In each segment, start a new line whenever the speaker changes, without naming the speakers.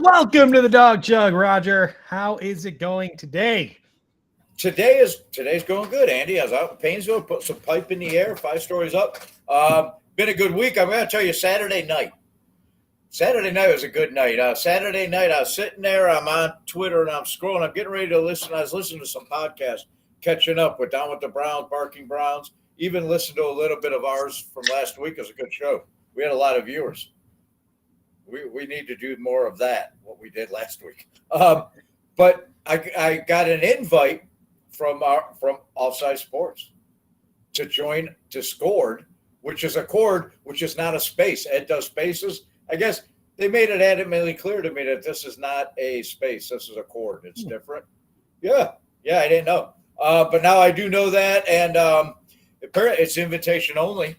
Welcome to the Dawg Chug, Roger. How is it going today?
Today's going good, Andy. I was out in Painesville, put some pipe in the air, 5 stories up. Been a good week. I'm going to tell you Saturday night. Saturday night was a good night. Saturday night, I was sitting there. I'm on Twitter, and I'm scrolling. I'm getting ready to listen. I was listening to some podcasts, catching up with Down with the Browns, Barking Browns. Even listened to a little bit of ours from last week. It was a good show. We had a lot of viewers. We need to do more of that, what we did last week. But I got an invite from Offside Sports to join Discord, which is a chord, which is not a space. Ed does spaces. I guess they made it adamantly clear to me that this is not a space. This is a chord. It's different. Yeah, I didn't know. But now I do know that, and apparently it's invitation only.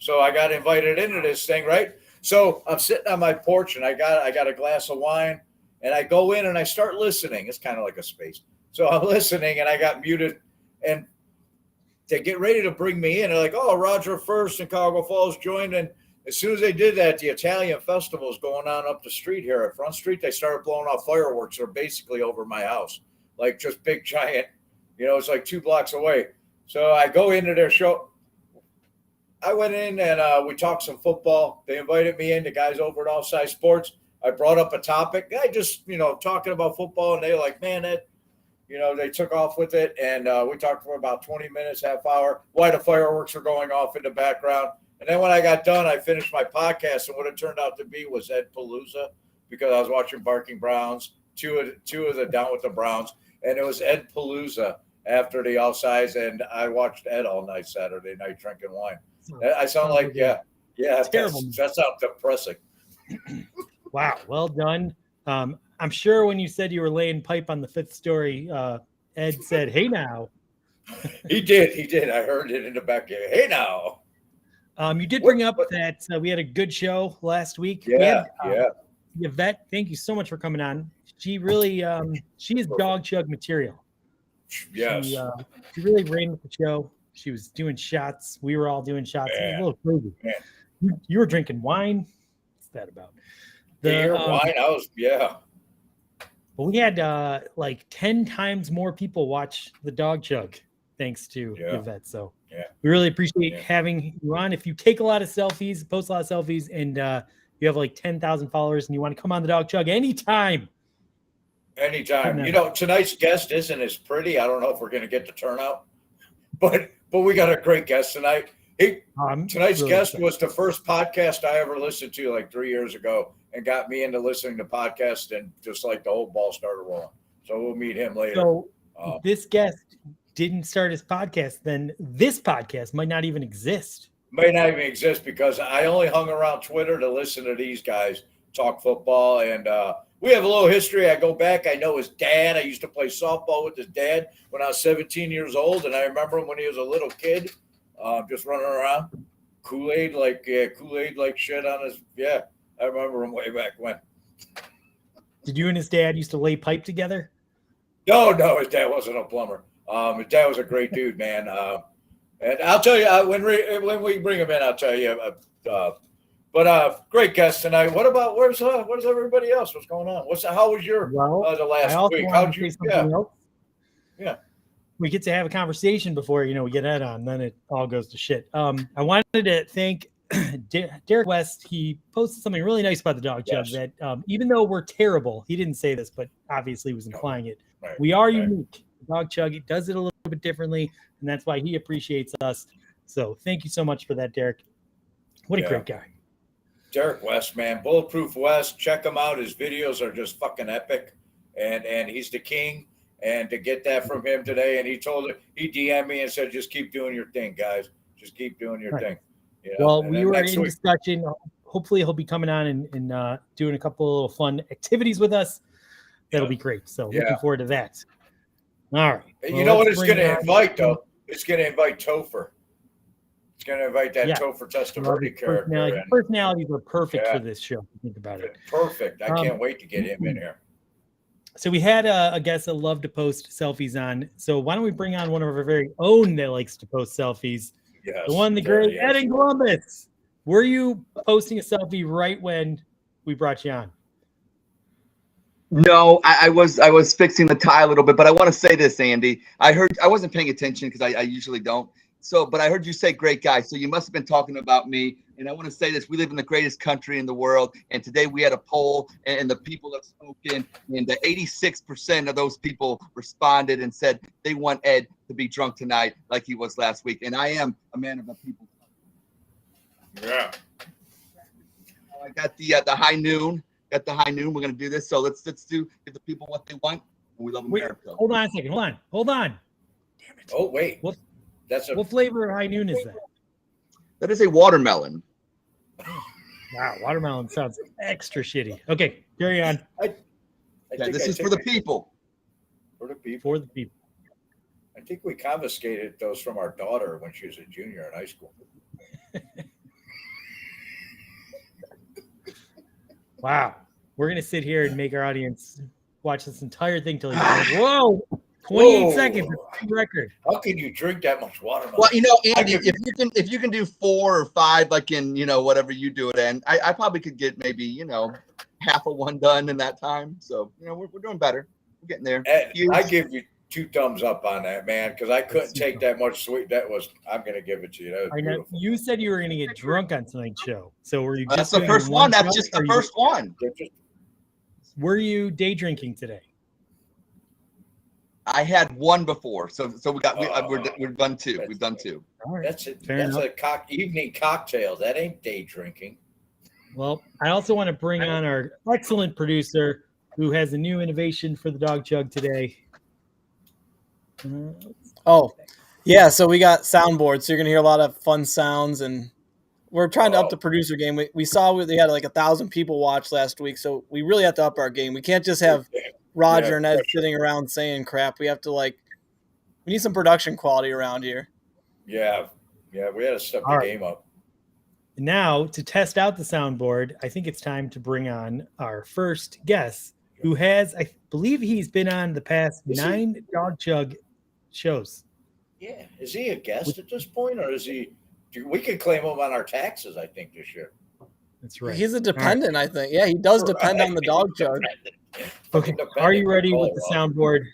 So I got invited into this thing, right? So I'm sitting on my porch, and I got a glass of wine, and I go in and I start listening. It's kind of like a space. So I'm listening, and I got muted, and they get ready to bring me in. They're like, "Oh, Roger First in Chicago Falls joined." And as soon as they did that, the Italian festival is going on up the street here at Front Street. They started blowing off fireworks. They're basically over my house, like just big, giant. It's like 2 blocks away. So I go into their show. I went in and we talked some football. They invited me in, the guys over at Offside Sports. I brought up a topic. I just, talking about football, and they were like, man, that, they took off with it. And we talked for about 20 minutes, half hour, why the fireworks were going off in the background. And then when I got done, I finished my podcast. And what it turned out to be was Ed Palooza, because I was watching Barking Browns, two of the Down with the Browns. And it was Ed Palooza after the Offsides. And I watched Ed all night Saturday night drinking wine. I sound like, yeah, that sounds depressing.
Wow, well done. I'm sure when you said you were laying pipe on the 5th story, Ed said, "Hey now."
He did. I heard it in the back here. Hey now.
You did bring up that we had a good show last week.
Yeah.
Yvette, thank you so much for coming on. She really, she is Dawg Chug material.
Yes.
She really ran with the show. She was doing shots. We were all doing shots. It was a little crazy. You were drinking wine. What's that about?
Wine.
But we had like 10 times more people watch the Dawg Chug thanks to Yvette. So we really appreciate having you on. If you take a lot of selfies, post a lot of selfies, and you have like 10,000 followers and you want to come on the Dawg Chug anytime.
Tonight's guest isn't as pretty. I don't know if we're going to get the turnout, but we got a great guest tonight. Tonight's really guest was the first podcast I ever listened to like 3 years ago and got me into listening to podcasts, and just like the whole ball started rolling. So we'll meet him later.
So if this guest didn't start his podcast, then this podcast might not even exist.
May not even exist because I only hung around Twitter to listen to these guys talk football. And we have a little history. I go back. I know his dad. I used to play softball with his dad when I was 17 years old. And I remember him when he was a little kid, just running around. Kool-Aid like shit on his. Yeah, I remember him way back when.
Did you and his dad used to lay pipe together?
No, his dad wasn't a plumber. His dad was a great dude, man. And I'll tell you when we bring him in, I'll tell you. But great guest tonight. What about where's everybody else? What's going on? How was your the last week? How'd you? Yeah.
We get to have a conversation before we get Ed on. Then it all goes to shit. I wanted to thank Derek West. He posted something really nice about the Dawg Chug that even though we're terrible, he didn't say this, but obviously he was implying it. Right, we are unique. Dawg Chug, he does it a little bit differently, and that's why he appreciates us. So thank you so much for that, Derek. What a great guy.
Derek West, man. Bulletproof West. Check him out. His videos are just fucking epic. And he's the king. And to get that from him today, and he DM'd me and said, just keep doing your thing, guys. Just keep doing your thing.
Well, we were in discussion. Hopefully he'll be coming on and doing a couple of little fun activities with us. That'll be great. So looking forward to that. All right.
Well, you know what it's going to invite, though? It's going to invite Topher. It's going to invite that Topher Testaverde character.
Personalities are perfect for this show. Think about it.
Perfect. I can't wait to get him in here.
So we had a guest that loved to post selfies on. So why don't we bring on one of our very own that likes to post selfies?
Yes,
the one, the great Ed in Columbus. Were you posting a selfie right when we brought you on?
No, I was fixing the tie a little bit, but I want to say this, Andy. I wasn't paying attention because I usually don't. So, but I heard you say great guy. So you must have been talking about me. And I want to say this: we live in the greatest country in the world. And today we had a poll, and the people have spoken, and the 86% of those people responded and said they want Ed to be drunk tonight, like he was last week. And I am a man of the people.
Yeah.
I got the high noon. Got the high noon. We're gonna do this. So let's give the people what they want. We love America.
Hold on a second. Hold on.
Damn it. Oh wait. What
flavor of high noon is that?
That is a watermelon.
Wow, watermelon sounds extra shitty. Okay, carry on.
This is for the people.
For the people.
For the people.
I think we confiscated those from our daughter when she was a junior in high school.
Wow. We're going to sit here and make our audience watch this entire thing till he's like, whoa, 28 seconds. Record.
How can you drink that much water?
Well, Andy, if you can do 4 or 5, like in, whatever you do it in, I probably could get maybe, half of one done in that time. So, we're doing better. We're getting there.
I give you 2 thumbs up on that, man, because I couldn't take that much sweet. I'm going to give it to you. That was beautiful.
You said you were going to get drunk on tonight's show. So were you
just the first one? That's just the first one.
Were you day drinking today?
Oh,
I had one before. So we've done 2. We've done 2.
All right.
That's it. That's a evening cocktail. That ain't day drinking.
Well, I also want to bring on our excellent producer who has a new innovation for the Dawg Chug today.
Oh, yeah. So we got soundboards. So you're going to hear a lot of fun sounds, and we're trying to up the producer game. We saw they had like 1,000 people watch last week. So we really have to up our game. We can't just have Roger and Ed sitting around saying crap. We have to we need some production quality around here.
Yeah. Yeah. We had to step the game up.
Now, to test out the soundboard, I think it's time to bring on our first guest, who has, I believe he's been on the past 9 Dawg Chug shows.
Yeah. Is he a guest at this point, or is he? We could claim him on our taxes, I think, this year.
That's right.
He's a dependent, I think. Yeah, he does depend on the Dawg Chug.
Okay. Are you ready with the soundboard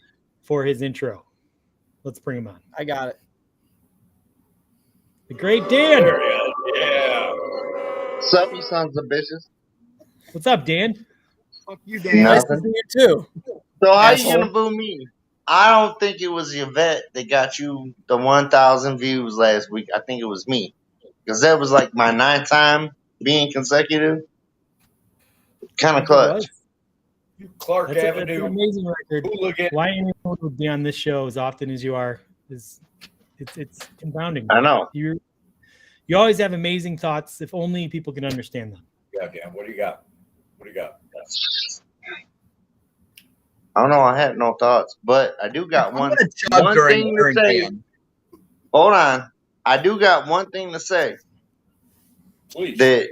for his intro? Let's bring him on.
I got it.
The great Dan.
Yeah.
What's up, you sons of bitches?
What's up, Dan?
Fuck you, Dan.
Nice to see you too.
So how you gonna boo me? I don't think it was Yvette that got you the 1,000 views last week. I think it was me, because that was like my 9th time being consecutive. Kind of clutch.
Clark
That's
Avenue.
an amazing record.
Hooligan.
Why anyone would be on this show as often as you are is it's confounding.
I know.
You always have amazing thoughts. If only people can understand them.
Yeah, Dan. What do you got?
I don't know. I had no thoughts, but I do got one thing to say.
Dan.
Hold on. I do got one thing to say.
Please.
That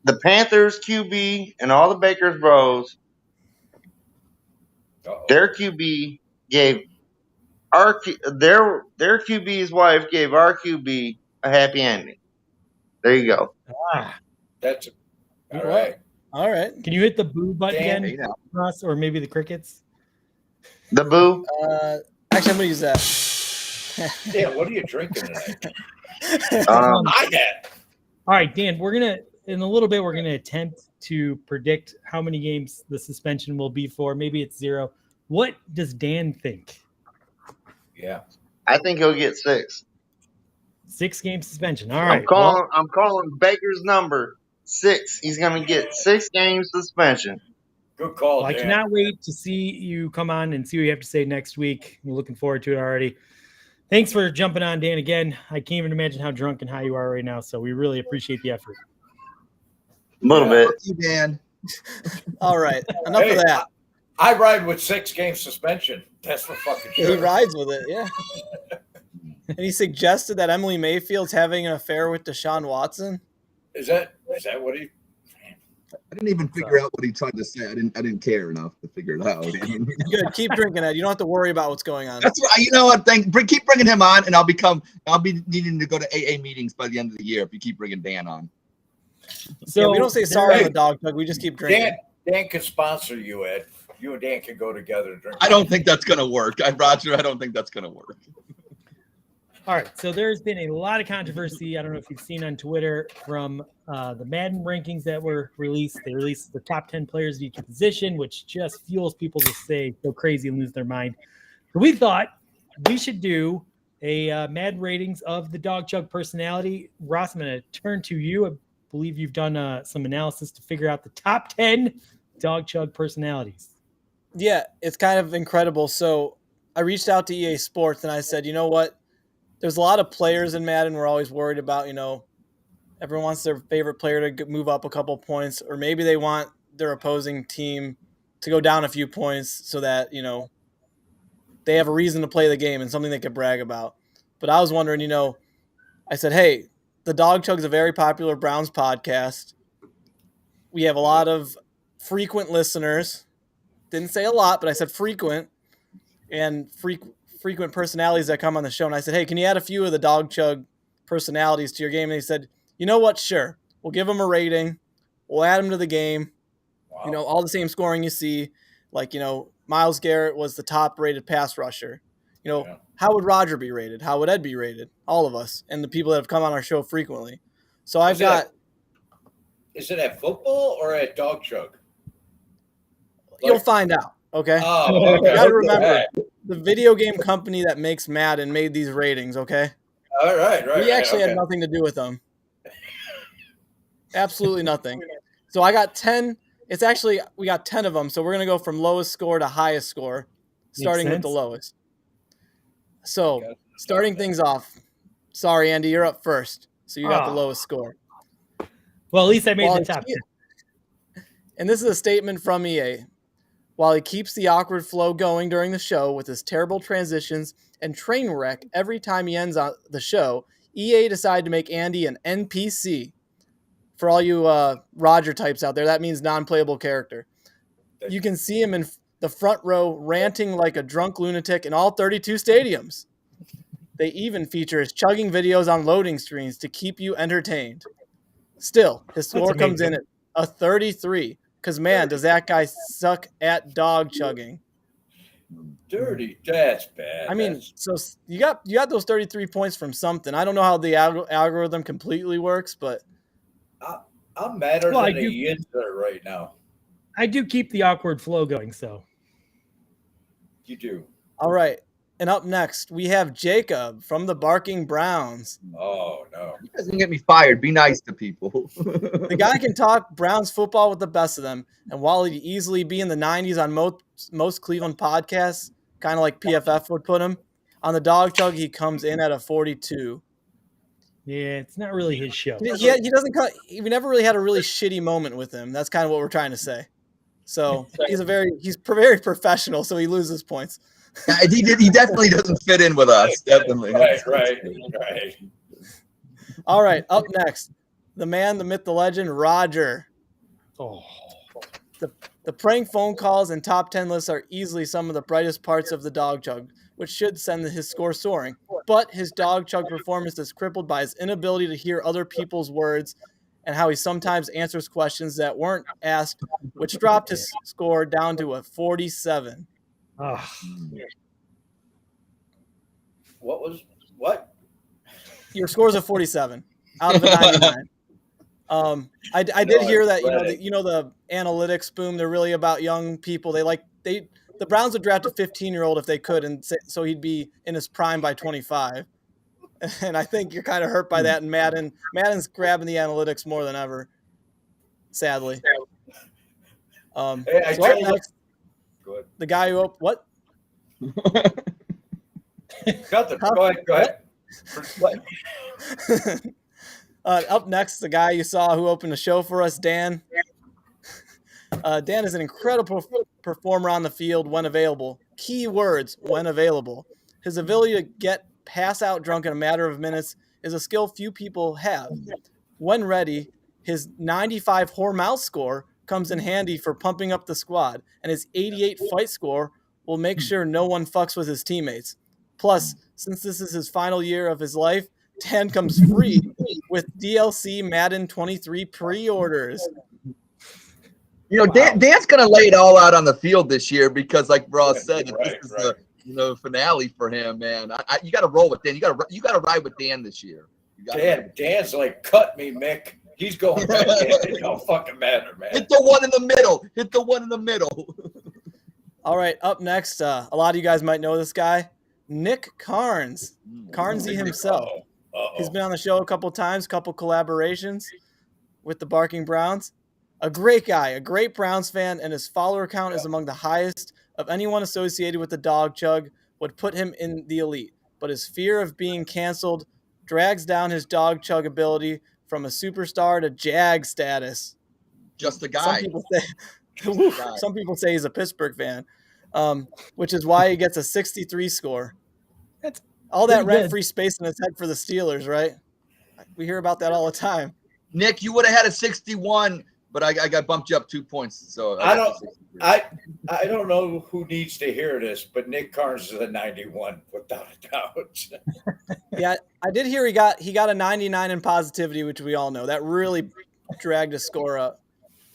the Panthers QB and all the Baker's bros, their QB gave their QB's wife gave our QB a happy ending. There you go.
That's all right.
All right.
Can you hit the boo button
Dan,
again, Ross, or maybe the crickets?
The boo.
Actually, I'm gonna use that.
Yeah, what are you drinking tonight?
I
had.
All right, Dan, in a little bit, we're going to attempt to predict how many games the suspension will be for. Maybe it's 0. What does Dan think?
Yeah.
I think he'll get 6.
6-game suspension. All right.
I'm calling Baker's number 6. He's gonna get 6 games suspension.
Good call,
I
Dan.
cannot wait to see you come on and see what you have to say next week. I'm looking forward to it already. Thanks for jumping on, Dan, again. I can't even imagine how drunk and high you are right now, so we really appreciate the effort.
A little bit.
Fuck you, Dan.
All right. Enough of that.
I ride with 6-game suspension. That's for fucking sure.
He rides with it, yeah. And he suggested that Emily Mayfield's having an affair with Deshaun Watson.
Is that what he?
I didn't even figure out what he tried to say. I didn't care enough to figure it out.
Good. Keep drinking, Ed. You don't have to worry about what's going on.
That's right. You know what? Keep bringing him on, and I'll be needing to go to AA meetings by the end of the year if you keep bringing Dan on.
So we don't say sorry on the Dawg Chug. We just keep drinking.
Dan can sponsor you, Ed. You and Dan can go together and drink.
I don't think that's going to work. Roger, I don't think that's going to work.
All right, so there's been a lot of controversy. I don't know if you've seen on Twitter from the Madden rankings that were released. They released the top 10 players of each position, which just fuels people to say go crazy and lose their mind. So we thought we should do a Madden ratings of the Dawg Chug personality. Ross, I'm going to turn to you. I believe you've done some analysis to figure out the top 10 Dawg Chug personalities.
Yeah, it's kind of incredible. So I reached out to EA Sports and I said, you know what? There's a lot of players in Madden we're always worried about, everyone wants their favorite player to move up a couple points, or maybe they want their opposing team to go down a few points so that, they have a reason to play the game and something they could brag about. But I was wondering, I said, hey, the Dawg Chug is a very popular Browns podcast. We have a lot of frequent listeners. Didn't say a lot, but I said frequent and frequent personalities that come on the show. And I said, hey, can you add a few of the Dawg Chug personalities to your game? And he said, you know what? Sure. We'll give them a rating. We'll add them to the game.
Wow.
All the same scoring you see. Like, Myles Garrett was the top rated pass rusher. How would Roger be rated? How would Ed be rated? All of us and the people that have come on our show frequently. So I've got.
Is it at football or at Dawg Chug?
You'll find out. Okay.
Oh, okay.
You got to remember the video game company that makes Madden made these ratings. Okay.
All right.
We actually had nothing to do with them. Absolutely nothing. So I got 10. We got 10 of them. So we're going to go from lowest score to highest score, starting with the lowest. So starting things off. Sorry, Andy, you're up first. So you got the lowest score.
Well, at least I made the top 10.
And this is a statement from EA. While he keeps the awkward flow going during the show with his terrible transitions and train wreck every time he ends on the show, EA decided to make Andy an NPC. For all you Roger types out there, that means non-playable character. You can see him in the front row ranting like a drunk lunatic in all 32 stadiums. They even feature his chugging videos on loading screens to keep you entertained. Still, his score comes in at a 33. Because, man, does that guy suck at dog chugging.
Dirty. That's bad.
I mean, so you got those 33 points from something. I don't know how the algorithm completely works, but
I'm madder than a yinzer right now.
I do keep the awkward flow going, so.
You do.
All right. And up next, we have Jacob from the Barking Browns.
Oh, no.
You guys can get me fired. Be nice to people.
The guy can talk Browns football with the best of them. And while he'd easily be in the 90s on most Cleveland podcasts, kind of like PFF would put him, on the Dawg Chug, he comes in at a 42.
Yeah, it's not really his show.
He doesn't cut. We never really had a really shitty moment with him. That's kind of what we're trying to say. So he's very professional, so he loses points.
He definitely doesn't fit in with us. Definitely.
Right.
All right, up next, the man, the myth, the legend, Roger.
Oh.
The prank phone calls and top 10 lists are easily some of the brightest parts of the Dawg Chug, which should send his score soaring. But his Dawg Chug performance is crippled by his inability to hear other people's words and how he sometimes answers questions that weren't asked, which dropped his score down to a 47.
Oh.
What?
Your score's a 47 out of a 99. I did hear that the analytics boom. They're really about young people. The Browns would draft a 15-year-old if they could, and so he'd be in his prime by 25. And I think you're kind of hurt by that. And Madden's grabbing the analytics more than ever, sadly.
Go
The guy who what?
Go ahead.
Up next, the guy you saw who opened the show for us, Dan. Dan is an incredible performer on the field when available. Key words, when available. His ability to pass out drunk in a matter of minutes is a skill few people have. When ready, his 95 Hormel score comes in handy for pumping up the squad, and his 88 fight score will make sure no one fucks with his teammates. Plus, since this is his final year of his life, Dan comes free with DLC Madden 23 pre-orders.
You know, Dan's going to lay it all out on the field this year because, like Ross said, this is the finale for him, man. You got to roll with Dan. You got to ride with Dan this year.
Dan's like, cut me, Mick. He's going back in. It don't fucking matter, man.
Hit the one in the middle. Hit the one in the middle.
All right, up next, a lot of you guys might know this guy, Nick Carnes. Carnesy himself. He's been on the show a couple times, couple collaborations with the Barking Browns. A great guy, a great Browns fan, and his follower count is among the highest of anyone associated with the Dawg Chug, would put him in the elite. But his fear of being canceled drags down his Dawg Chug ability from a superstar to Jag status.
Just a guy.
Some people say he's a Pittsburgh fan, which is why he gets a 63 score.
That's
all that rent-free space in his head for the Steelers, right? We hear about that all the time.
Nick, you would have had a 61, but I got bumped you up 2 points. So
I don't know who needs to hear this, but Nick Carnes is a 91 without a doubt.
Yeah, I did hear he got a 99 in positivity, which we all know. That really dragged his score up.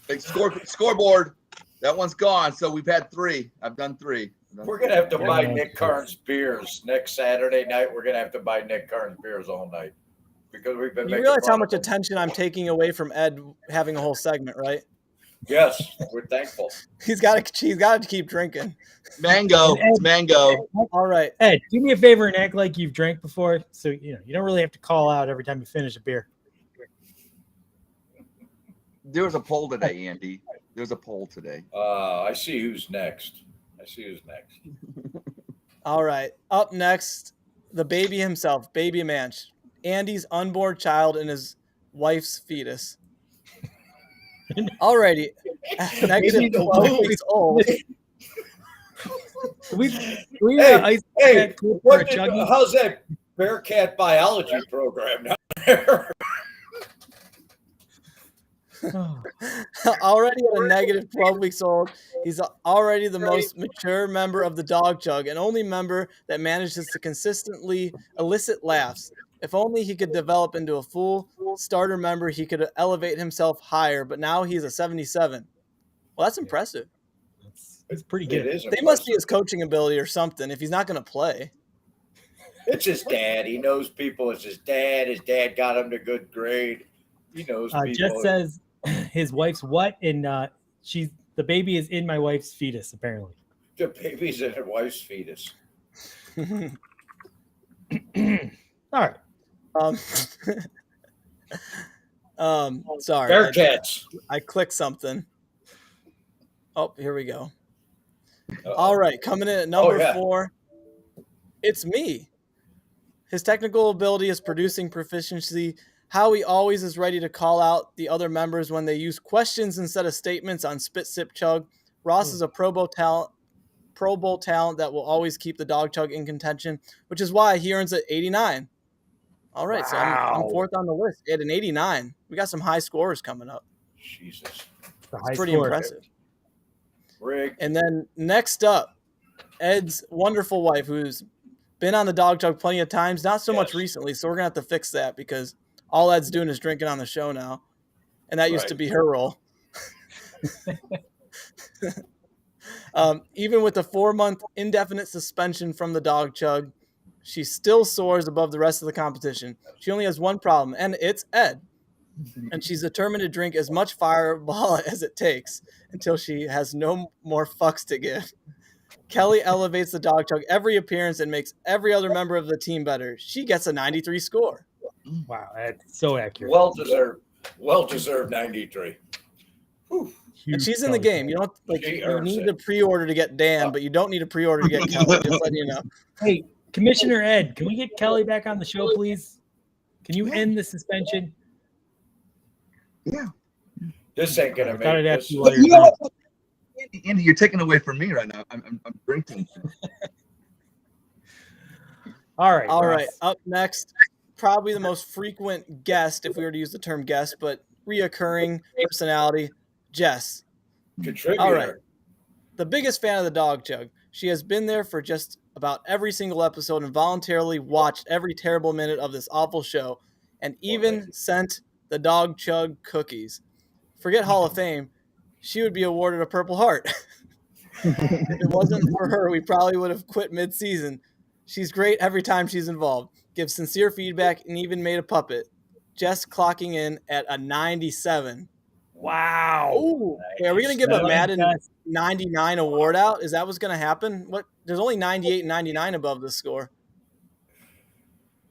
Big scoreboard. That one's gone. So we've had 3. I've done 3.
We're gonna have to buy Nick Carnes beers next Saturday night. We're gonna have to buy Nick Carnes beers all night because we've been.
You realize how much attention I'm taking away from Ed having a whole segment, right?
Yes, we're thankful.
He's got to keep drinking.
Mango,
Ed,
mango.
All right,
Ed, do me a favor and act like you've drank before, so you don't really have to call out every time you finish a beer.
There was a poll today, Andy. There's a poll today.
I see who's next.
All right. Up next, the baby himself, Baby Manch, Andy's unborn child and his wife's fetus. Alrighty, negative 12 weeks old.
How's that Bearcat biology program down there?
Already at a negative 12 weeks old, he's already the most mature member of the Dawg Chug and only member that manages to consistently elicit laughs. If only he could develop into a full starter member, he could elevate himself higher, but now he's a 77. Well, that's impressive.
It's pretty good.
They must be his coaching ability or something if he's not going to play.
It's his dad. He knows people. It's his dad. His dad got him to good grade. He knows people.
Jess says his wife's what? And the baby is in my wife's fetus, apparently.
The baby's in her wife's fetus.
All right.
Sorry.
Bearcats.
I clicked something. Oh, here we go. All right, coming in at number 4, it's me. His technical ability is producing proficiency. How he always is ready to call out the other members when they use questions instead of statements on Spit Sip Chug. Ross is a Pro Bowl talent that will always keep the Dawg Chug in contention, which is why he earns an 89. All right, so I'm 4th on the list at an 89. We got some high scorers coming up.
Jesus.
It's pretty impressive.
Rick.
And then next up, Ed's wonderful wife, who's been on the Dawg Chug plenty of times, not so much recently, so we're going to have to fix that because all Ed's doing is drinking on the show now. And that used to be her role. Even with the 4-month indefinite suspension from the Dawg Chug, she still soars above the rest of the competition. She only has one problem, and it's Ed. And she's determined to drink as much Fireball as it takes until she has no more fucks to give. Kelly elevates the Dawg Chug every appearance and makes every other member of the team better. She gets a 93 score.
Wow, that's so accurate.
Well deserved 93. Whew.
And she's in the game. You don't you need to pre-order to get Dan, but you don't need to pre-order to get Kelly. Just letting you know.
Hey, Commissioner Ed, can we get Kelly back on the show, please? Can you end the suspension?
Yeah.
This ain't gonna make this.
Andy, you're taking away from me right now. I'm drinking.
All right.
All right. Up next, probably the most frequent guest, if we were to use the term guest, but reoccurring personality, Jess.
Contributor.
All right. The biggest fan of the Dawg Chug. She has been there for just about every single episode and voluntarily watched every terrible minute of this awful show and even sent the Dawg Chug cookies. Forget Hall of Fame. she would be awarded a Purple Heart. If it wasn't for her, we probably would have quit mid-season. She's great every time she's involved. Gives sincere feedback and even made a puppet. Jess clocking in at a 97.
Wow.
Oh, okay, are we going to give a Madden 99 award out? Is that what's going to happen? What? There's only 98 and 99 above this score.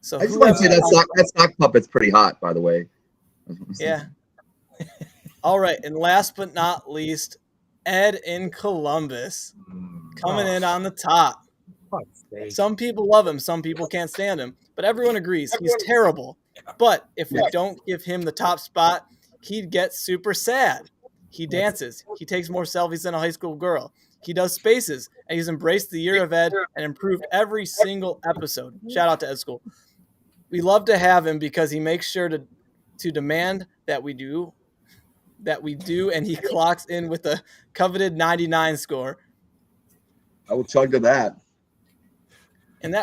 So
I just want to say that sock puppet's pretty hot, by the way.
Yeah. All right, and last but not least, Ed in Columbus coming in on the top. Some people love him, some people can't stand him, but everyone agrees he's terrible. But if we don't give him the top spot, he'd get super sad. He dances. He takes more selfies than a high school girl. He does spaces, and he's embraced the year of Ed and improved every single episode. Shout out to Ed School. We love to have him because he makes sure to demand that we do, and he clocks in with a coveted 99 score.
I will chug to that.
And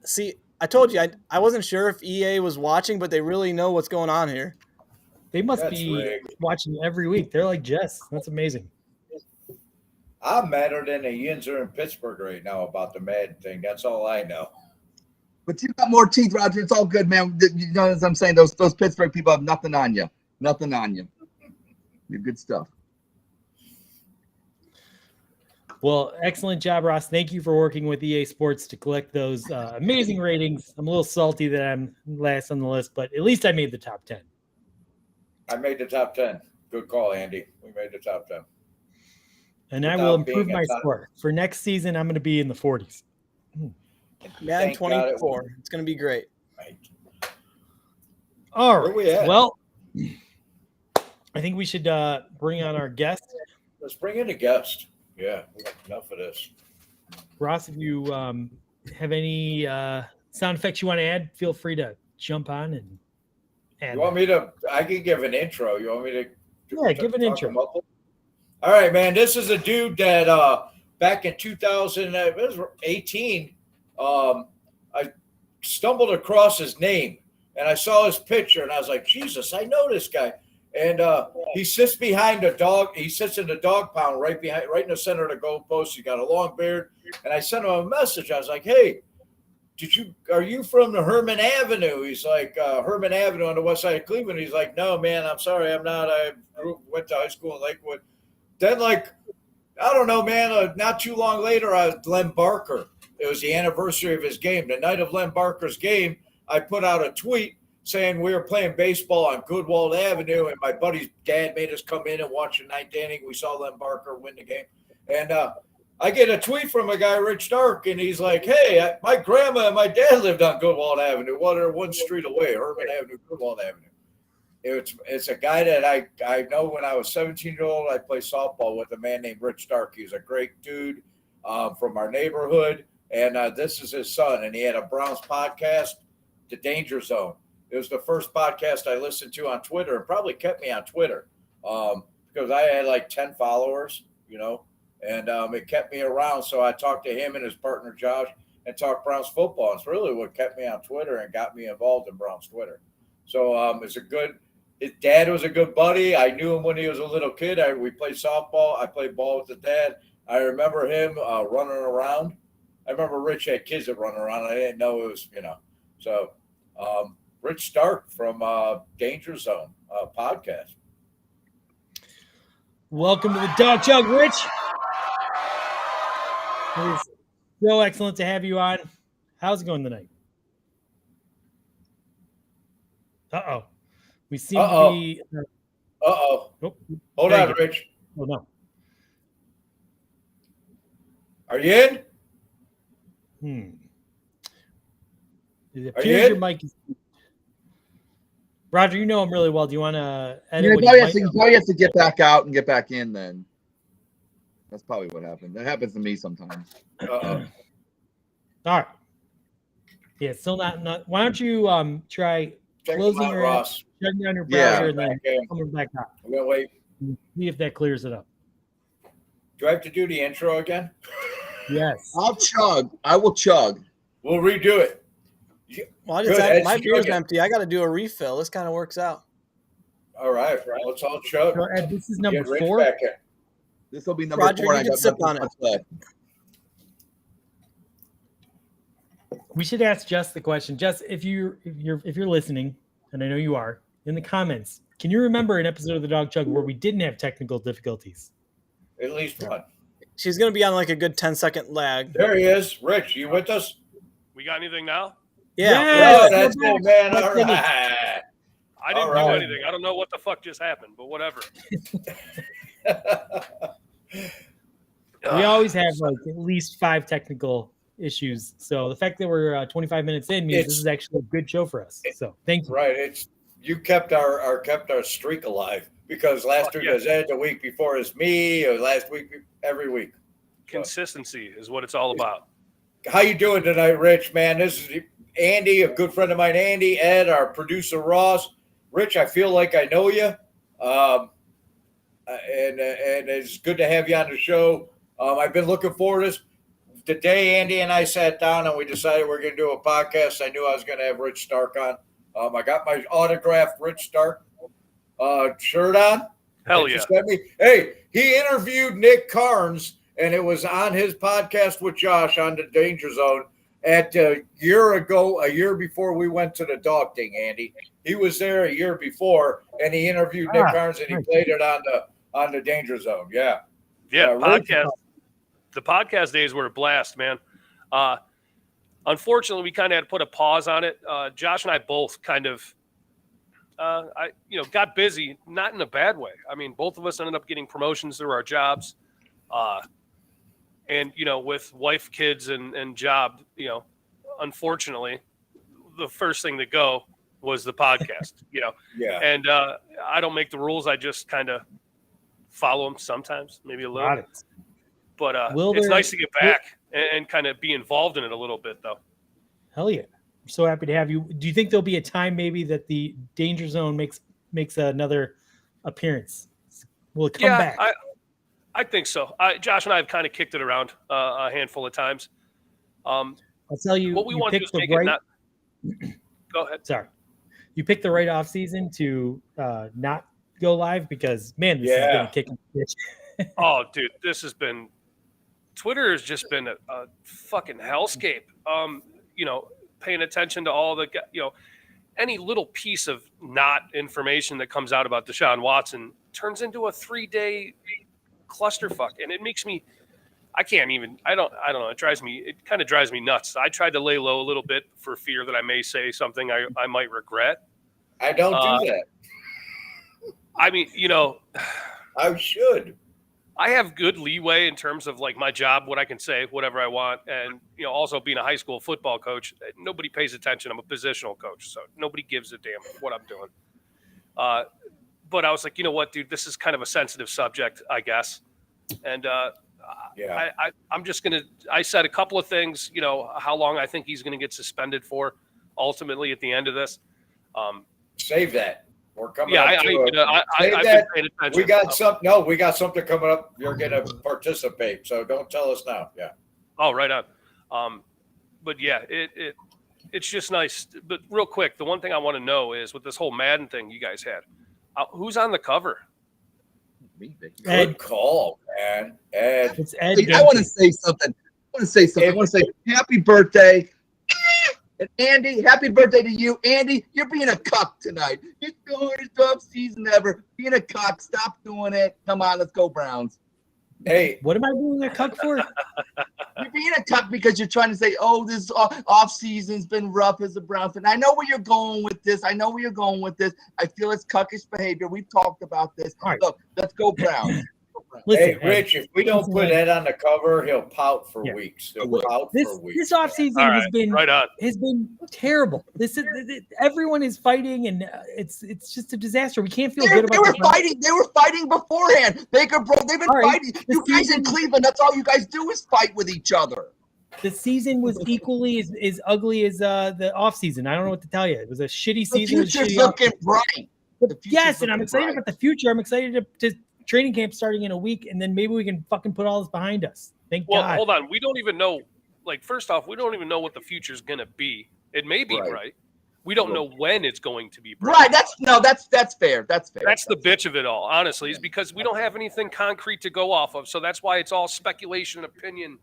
see, I told you I wasn't sure if EA was watching, but they really know what's going on here.
They must be watching every week. They're like Jess. That's amazing.
I'm madder than the Yinzer in Pittsburgh right now about the Madden thing. That's all I know.
But you got more teeth, Roger. It's all good, man. You know what I'm saying? Those Pittsburgh people have nothing on you. Nothing on you. You're good stuff.
Well, excellent job, Ross. Thank you for working with EA Sports to collect those amazing ratings. I'm a little salty that I'm last on the list, but at least I made the top 10.
I made the top 10. Good call, Andy. We made the top 10.
And I will improve my score. For next season, I'm going to be in the 40s.
Madden 24. It's going to be great.
Right.
All right. Well, I think we should bring on our guest.
Let's bring in a guest. Yeah, enough of this.
Ross, if you have any sound effects you want to add, feel free to jump on and add.
You want me to? I can give an intro. You want me to?
Yeah, give an intro.
All right, man. This is a dude that back in 2018, I stumbled across his name and I saw his picture and I was like, Jesus, I know this guy. And he sits behind a dog. He sits in the dog pound right in the center of the goalpost. He got a long beard. And I sent him a message. I was like, hey, are you from the Herman Avenue? He's like, Herman Avenue on the west side of Cleveland. He's like, no, man, I'm sorry. I'm not. I went to high school in Lakewood. Then, I don't know, man, not too long later, I was Len Barker. It was the anniversary of his game. The night of Len Barker's game, I put out a tweet saying we were playing baseball on Goodwald Avenue, and my buddy's dad made us come in and watch the ninth inning. We saw Len Barker win the game. And I get a tweet from a guy, Rich Stark, and he's like, hey, my grandma and my dad lived on Goodwald Avenue, one street away, Herman Avenue, Goodwald Avenue. It's a guy that I know when I was 17-year-old, I played softball with a man named Rich Stark. He was a great dude from our neighborhood, and this is his son, and he had a Browns podcast, The Danger Zone. It was the first podcast I listened to on Twitter and probably kept me on Twitter because I had like 10 followers, and it kept me around. So I talked to him and his partner, Josh, and talked Browns football. It's really what kept me on Twitter and got me involved in Browns Twitter. So his dad was a good buddy. I knew him when he was a little kid. We played softball. I played ball with his dad. I remember him running around. I remember Rich had kids that run around. I didn't know it was, So Rich Stark from Danger Zone podcast.
Welcome to the Dawg Chug, Rich. It is so excellent to have you on. How's it going tonight? Uh-oh. We seem to be...
Uh-oh. Oh, hold on, Rich.
Oh, no.
Are you
in? It appears your mic is... Roger, you know him really well. Do you want to edit?
He probably has to get back out and get back in then. That's probably what happened. That happens to me sometimes.
Uh-oh.
All right. Yeah, still not. Why don't you try closing your app, shutting down your browser, and then coming back up.
I'm going to wait.
See if that clears it up.
Do I have to do the intro again?
Yes.
I'll chug. I will chug.
We'll redo it.
Well, my beer's empty. I got to do a refill. This kind of works out.
All right. Let's all chug.
So, Ed, this is number 4.
This will be number
Roger,
4.
you
I
can
got
sip
nothing
on it.
left.
We should ask Jess the question. Jess, if you're listening, and I know you are, in the comments, can you remember an episode of the Dawg Chug where we didn't have technical difficulties?
At least one.
She's going to be on like a good 10-second lag.
There he is. Rich, you with us?
We got anything now?
Yeah.
Yes,
Oh, that's
we're
it,
back.
man. All
Let's
right.
I didn't
All
do
right.
anything. I don't know what the fuck just happened, but whatever.
We always have like at least 5 technical issues. So the fact that we're 25 minutes in means this is actually a good show for us. So thank you.
Right. You kept our streak alive, because last week was Ed, the week before is me, or last week every week.
Consistency is what it's all about.
How you doing tonight, Rich? Man, this is Andy, a good friend of mine. Andy, Ed, our producer Ross. Rich, I feel like I know you, and it's good to have you on the show. I've been looking forward to this. The day Andy and I sat down and we decided we're going to do a podcast, I knew I was going to have Rich Stark on. I got my autographed Rich Stark shirt on.
Hell yeah.
Hey, he interviewed Nick Carnes, and it was on his podcast with Josh on the Danger Zone at a year before we went to the dog thing, Andy. He was there a year before, and he interviewed Nick Carnes, and he played it on the Danger Zone. Yeah.
Yeah, podcast. The podcast days were a blast, man. Unfortunately, we kind of had to put a pause on it. Josh and I both kind of, got busy, not in a bad way. I mean, both of us ended up getting promotions through our jobs. And, with wife, kids, and job, unfortunately, the first thing to go was the podcast,
Yeah.
And I don't make the rules. I just kind of follow them sometimes, maybe a little. But it's nice to get back and kind of be involved in it a little bit, though.
Hell yeah. I'm so happy to have you. Do you think there'll be a time maybe that the Danger Zone makes another appearance? Will it come back?
I think so. Josh and I have kind of kicked it around a handful of times.
I'll tell you,
what we want to do is make it not. Go ahead.
Sorry. You picked the right off season to not go live because, man, this has been a kicking bitch.
Oh, dude, Twitter has just been a fucking hellscape. Paying attention to all the, any little piece of not information that comes out about Deshaun Watson turns into a 3-day clusterfuck. And it makes me, I don't know. It kind of drives me nuts. I tried to lay low a little bit for fear that I may say something I might regret.
I don't do that.
I mean,
I should.
I have good leeway in terms of like my job, what I can say, whatever I want. And, also being a high school football coach, nobody pays attention. I'm a positional coach, so nobody gives a damn what I'm doing. But I was like, you know what, dude, this is kind of a sensitive subject, I guess. And I'm just going to, I said a couple of things, how long I think he's going to get suspended for ultimately at the end of this.
Save that. We're coming
yeah,
up
I've
to
been paying attention.
we got something coming up. You're going to participate, so don't tell us now. Yeah.
Oh, right on. But yeah, it's just nice. But real quick, the one thing I want to know is with this whole Madden thing you guys had, who's on the cover?
Good call, man. Ed.
It's Ed.
I want to say something. I want to say happy birthday. And Andy, happy birthday to you. Andy, you're being a cuck tonight. You're the hardest off season ever. Being a cuck. Stop doing it. Come on, let's go Browns.
Hey.
What am I being a cuck for?
You're being a cuck because you're trying to say, oh, this off season's been rough as a Browns fan. I know where you're going with this. I feel it's cuckish behavior. We've talked about this.
All right.
Look, let's go Browns.
Listen,
hey, Rich, if we don't put Ed on the cover, he'll pout for weeks. This
offseason has been terrible. Everyone is fighting, and it's just a disaster. We can't feel good about it.
They were fighting beforehand. Baker, bro, they've been fighting. You guys in Cleveland, that's all you guys do is fight with each other.
The season was equally as ugly as the offseason. I don't know what to tell you. It was a shitty season.
The future's looking bright.
Yes, and I'm excited about the future. I'm excited to training camp starting in a week, and then maybe we can fucking put all this behind us. Thank God.
Well, hold on. We don't even know. Like, first off, we don't even know what the future is going to be. It may be right. We don't know when it's going to be bright.
Right. That's fair. That's fair.
That's the bitch of it all, honestly, is because we don't have anything concrete to go off of. So that's why it's all speculation and opinion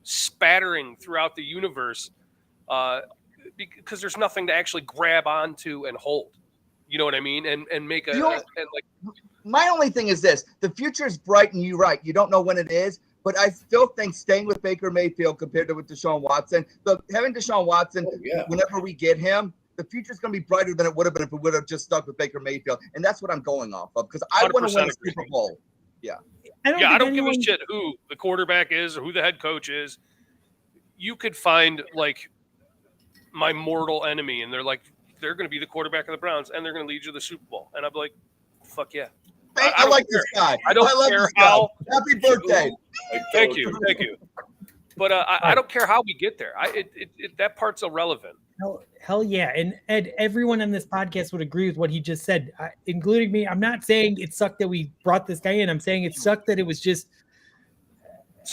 spattering throughout the universe, because there's nothing to actually grab onto and hold. You know what I mean? And make
my only thing is this: the future is bright, and you're right. You don't know when it is, but I still think staying with Baker Mayfield compared to with Deshaun Watson, having Deshaun Watson, whenever we get him, the future is going to be brighter than it would have been if we would have just stuck with Baker Mayfield, and that's what I'm going off of because I want to win a Super Bowl. Yeah.
I don't give a shit who the quarterback is or who the head coach is. You could find like my mortal enemy, and they're going to be the quarterback of the Browns, and they're going to lead you to the Super Bowl, and I'm like, fuck yeah.
I like this guy.
I don't care how.
Happy birthday.
Thank you. But I don't care how we get there. That part's irrelevant.
Hell yeah. And Ed, everyone on this podcast would agree with what he just said, including me. I'm not saying it sucked that we brought this guy in. I'm saying it sucked that it was just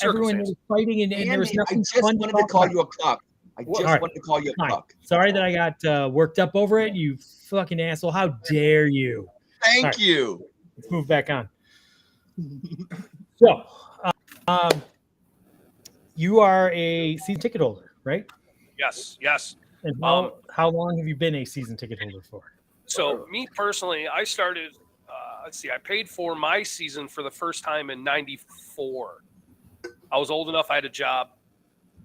everyone was fighting and there was nothing fun.
I just wanted to call you a cuck. I just wanted to call you a cuck.
Sorry that I got worked up over it. You fucking asshole. How dare you?
Thank you.
Let's move back on. So, you are a season ticket holder, right?
Yes.
And how long have you been a season ticket holder for?
So, me personally, I started, I paid for my season for the first time in 94. I was old enough, I had a job,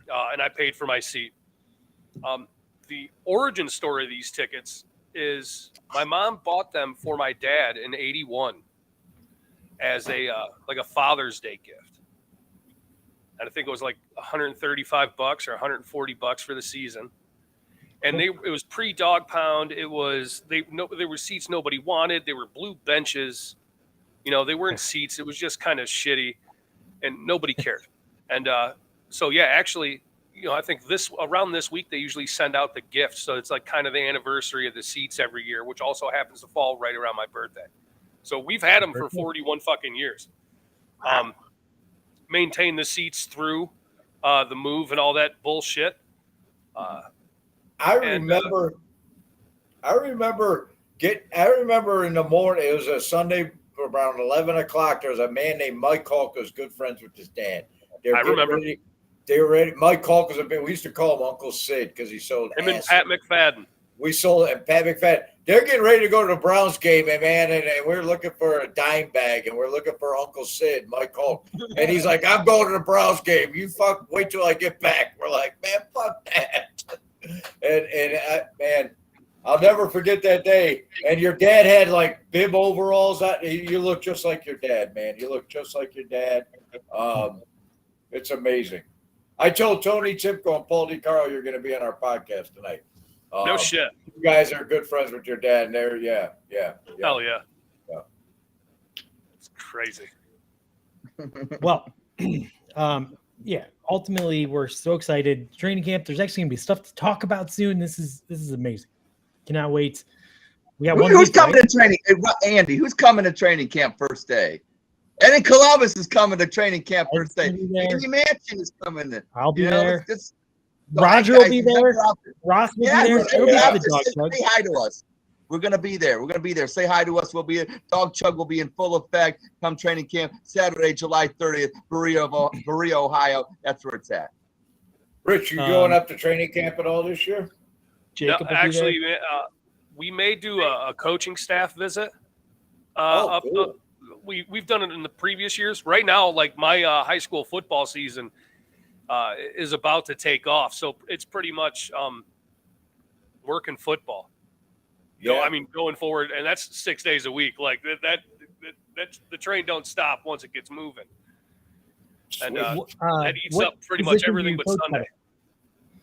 and I paid for my seat. The origin story of these tickets is my mom bought them for my dad in 81 as a Father's Day gift. And I think it was like $135 or $140 for the season. And it was pre-Dog Pound. It was there were seats nobody wanted. They were blue benches. They weren't seats. It was just kind of shitty, and nobody cared. And actually, I think around this week they usually send out the gifts. So it's like kind of the anniversary of the seats every year, which also happens to fall right around my birthday. So we've had them for 41 fucking years. Maintain the seats through the move and all that bullshit.
I remember in the morning, it was a Sunday around 11 o'clock. There was a man named Mike Hulk who was good friends with his dad.
I remember.
They were ready. Mike Hulk we used to call him Uncle Sid because he sold
him and Pat McFadden.
We sold it, and Pat McFadden. They're getting ready to go to the Browns game, and we're looking for a dime bag, and we're looking for Uncle Sid, Mike Hulk. And he's like, I'm going to the Browns game. You wait till I get back. We're like, man, fuck that. Man, I'll never forget that day. And your dad had like bib overalls. You look just like your dad, man. You look just like your dad. It's amazing. I told Tony Tipko and Paul DiCarlo you're going to be on our podcast tonight.
No shit.
You guys are good friends with your dad, and they're
Hell yeah. It's crazy.
Well, ultimately we're so excited. Training camp, there's actually gonna be stuff to talk about soon. This is amazing. Cannot wait. We got
who's coming to training? Andy, who's coming to training camp first day? And then Columbus is coming to training camp first day. Andy Mansion is coming in.
I'll be there. Roger will be there. Ross will be there.
Say hi to us. We're going to be there. Say hi to us. We'll be Dawg Chug will be in full effect come training camp Saturday, July 30th, Berea, Ohio. That's where it's at.
Rich, you going up to training camp at all this year?
Jacob
no, actually, we may do a coaching staff visit.
Cool.
We've done it in the previous years. Right now, like my high school football season is about to take off, so it's pretty much working football.
Yeah.
I mean, going forward, and that's 6 days a week. Like that the train don't stop once it gets moving, and that eats up pretty much everything but Sunday.
At?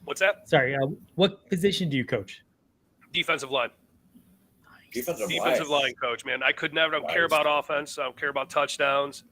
What's that?
Sorry, what position do you coach?
Defensive line.
Defensive
line coach, man. I don't care about offense. I don't care about touchdowns.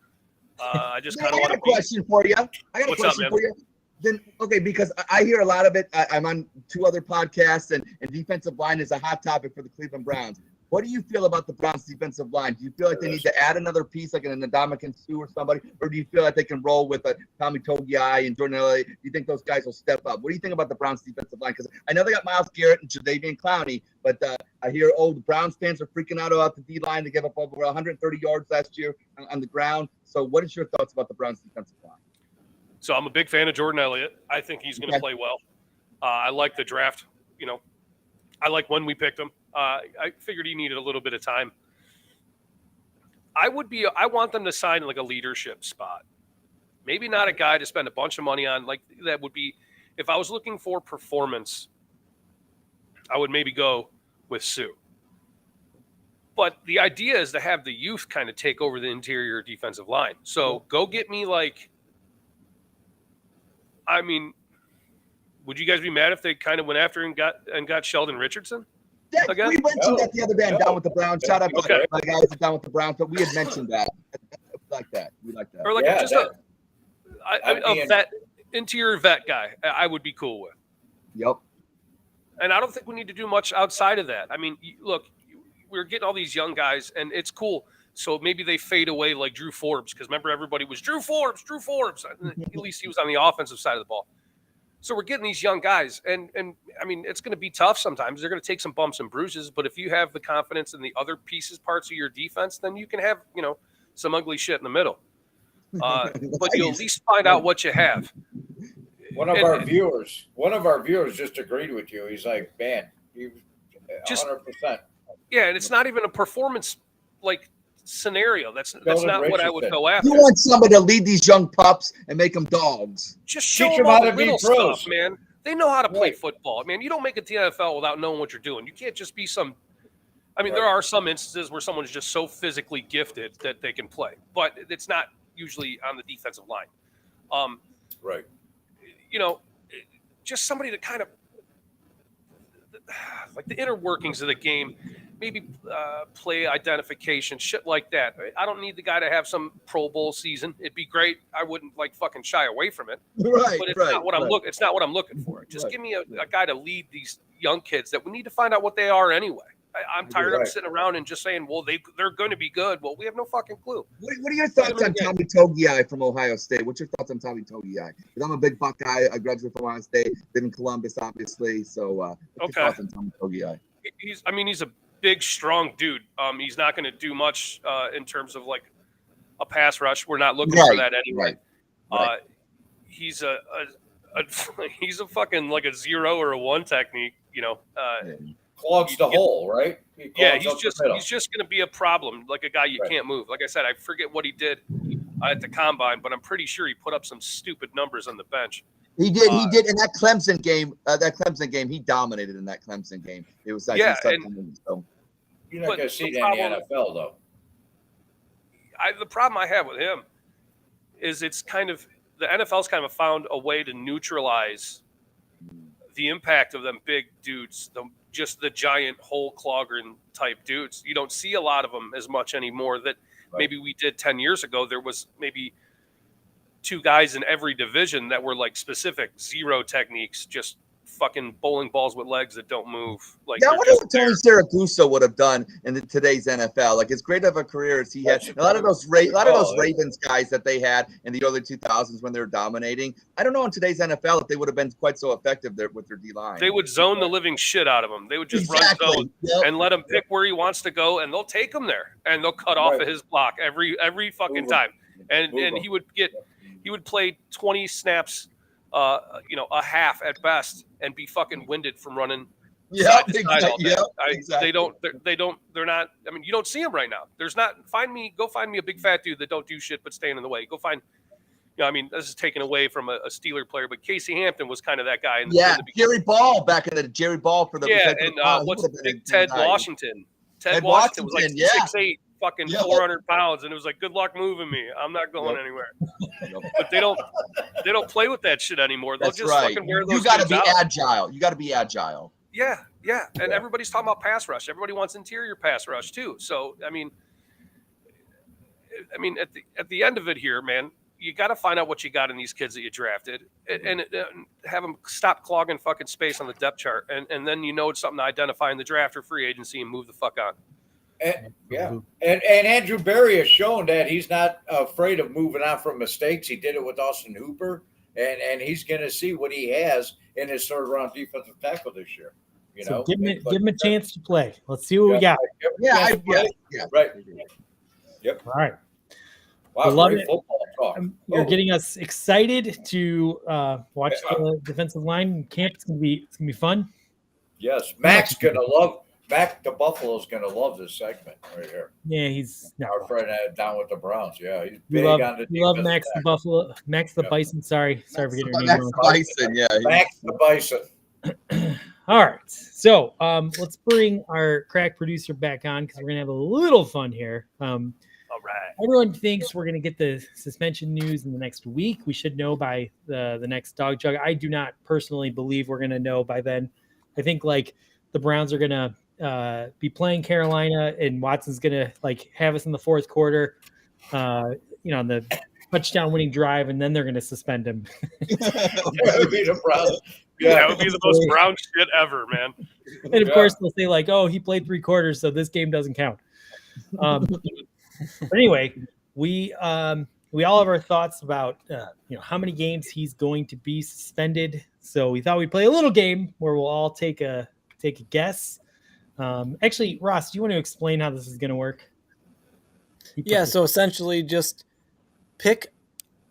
I just kind of want to.
I got a question for you. Then okay, because I hear a lot of it. I'm on 2 other podcasts, and defensive line is a hot topic for the Cleveland Browns. What do you feel about the Browns' defensive line? Do you feel like they need to add another piece, like an Ndamukong Suh or somebody, or do you feel like they can roll with a Tommy Togiai and Jordan Elliott? Do you think those guys will step up? What do you think about the Browns' defensive line? Because I know they got Myles Garrett and Jadeveon Clowney, but I hear the Browns fans are freaking out about the D line to give up over 130 yards last year on the ground. So, what is your thoughts about the Browns' defensive line?
So, I'm a big fan of Jordan Elliott. I think he's going to play well. I like the draft. I like when we picked him. I figured he needed a little bit of time. I want them to sign like a leadership spot. Maybe not a guy to spend a bunch of money on. Like that would be, if I was looking for performance, I would maybe go with Sue. But the idea is to have the youth kind of take over the interior defensive line. So go get me would you guys be mad if they kind of went after and got Sheldon Richardson?
Yeah, we mentioned that the other day. I'm down with the Browns. Shout out to my guys down with the Browns, but we had mentioned that. We like that.
Or a vet, interior vet guy, I would be cool with.
Yep.
And I don't think we need to do much outside of that. I mean, look, we're getting all these young guys, and it's cool. So maybe they fade away like Drew Forbes, because remember everybody was Drew Forbes. At least he was on the offensive side of the ball. So we're getting these young guys, and I mean, it's going to be tough sometimes. They're going to take some bumps and bruises, but if you have the confidence in the other parts of your defense, then you can have, some ugly shit in the middle. But you'll at least find out what you have.
One of our viewers just agreed with you. He's like, man, 100%.
Yeah, and it's not even a performance scenario. That's not what I would go after.
You want somebody to lead these young pups and make them dogs.
Just show them all the little stuff, man. They know how to play football. Man, you don't make it to the NFL without knowing what you're doing. You can't just be there are some instances where someone's just so physically gifted that they can play, but it's not usually on the defensive line.
Right.
Just somebody to kind of like the inner workings of the game, maybe play identification, shit like that. I don't need the guy to have some Pro Bowl season. It'd be great. I wouldn't fucking shy away from it.
Right.
But it's not what I'm looking for. Just give me a guy to lead these young kids that we need to find out what they are anyway. I'm tired of sitting around and just saying, well, they're going to be good. Well, we have no fucking clue.
What are your thoughts on Tommy Togiai from Ohio State? What's your thoughts on Tommy Togiai? Because I'm a big Buck guy. I graduated from Ohio State, been in Columbus, obviously. So, what's your thoughts on Tommy Togiai?
He's a big, strong dude. He's not going to do much in terms of a pass rush. We're not looking for that anyway.
Right.
He's he's a fucking a 0 or a 1 technique.
Clogs the hole, right?
He's just going to be a problem, like a guy you can't move. Like I said, I forget what he did at the combine, but I'm pretty sure he put up some stupid numbers on the bench.
He did in that Clemson game. He dominated in that Clemson game. It was
you're not going to see that in the NFL though.
The problem I have with him is it's kind of the NFL's kind of found a way to neutralize the impact of them big dudes, just the giant hole clogging type dudes. You don't see a lot of them as much anymore that maybe we did 10 years ago. There was maybe 2 guys in every division that were specific 0 techniques, just fucking bowling balls with legs that don't move.
I wonder what Tony Siragusa would have done in today's NFL. As great of a career as he had, a lot of those Ravens guys that they had in the early 2000s when they were dominating. I don't know in today's NFL if they would have been quite so effective there with their D line.
They would zone the living shit out of him. They would just run zone and let him pick where he wants to go, and they'll take him there and they'll cut off of his block every fucking time. And he would play 20 snaps. A half at best, and be fucking winded from running. They're not. I mean, you don't see them right now. Go find me a big fat dude that don't do shit but stand in the way. Go find. This is taken away from a Steeler player, but Casey Hampton was kind of that guy.
Jerry Ball back in the Jerry Ball for the
what's big Ted Washington? Ted Washington was 6'8". Fucking 400 pounds, and it was good luck moving me. I'm not going anywhere. But they don't play with that shit anymore. They'll fucking wear those.
You got to be agile. You got to be agile.
Yeah. And everybody's talking about pass rush. Everybody wants interior pass rush too. So I mean, at the end of it here, man, you got to find out what you got in these kids that you drafted, and have them stop clogging fucking space on the depth chart, and then it's something to identify in the draft or free agency and move the fuck on.
And Andrew Berry has shown that he's not afraid of moving on from mistakes. He did it with Austin Hooper, and he's going to see what he has in his third round defensive tackle this year.
So give him a chance to play. Let's see what we got.
Yeah.
Right. Yep.
All right.
Wow,
love
great
it.
football talk.
You're getting us excited to watch the defensive line camp. It's gonna be fun.
Yes, Mac's gonna love. Mac the Buffalo's gonna love this segment right here.
Yeah, he's
Our friend down with the Browns. Yeah, he's
we
big
love,
on the
we love
defensive
Max the
back.
Buffalo, Max the Bison. Sorry for getting your name
Max
wrong.
Bison, yeah.
Max the Bison.
All right, so let's bring our crack producer back on because we're gonna have a little fun here.
All right.
Everyone thinks we're gonna get the suspension news in the next week. We should know by the next Dawg Chug. I do not personally believe we're gonna know by then. I think like the Browns are gonna be playing Carolina, and Watson's gonna like have us in the fourth quarter, on the touchdown winning drive, and then they're gonna suspend him.
That would be the Browns.
Yeah, that would be the most Brown shit ever, man.
And of course they'll say like, "Oh, he played 3 quarters, so this game doesn't count." But anyway, we all have our thoughts about how many games he's going to be suspended. So we thought we'd play a little game where we'll all take a guess. Actually, Ross, do you want to explain how this is going to work?
Yeah, so essentially just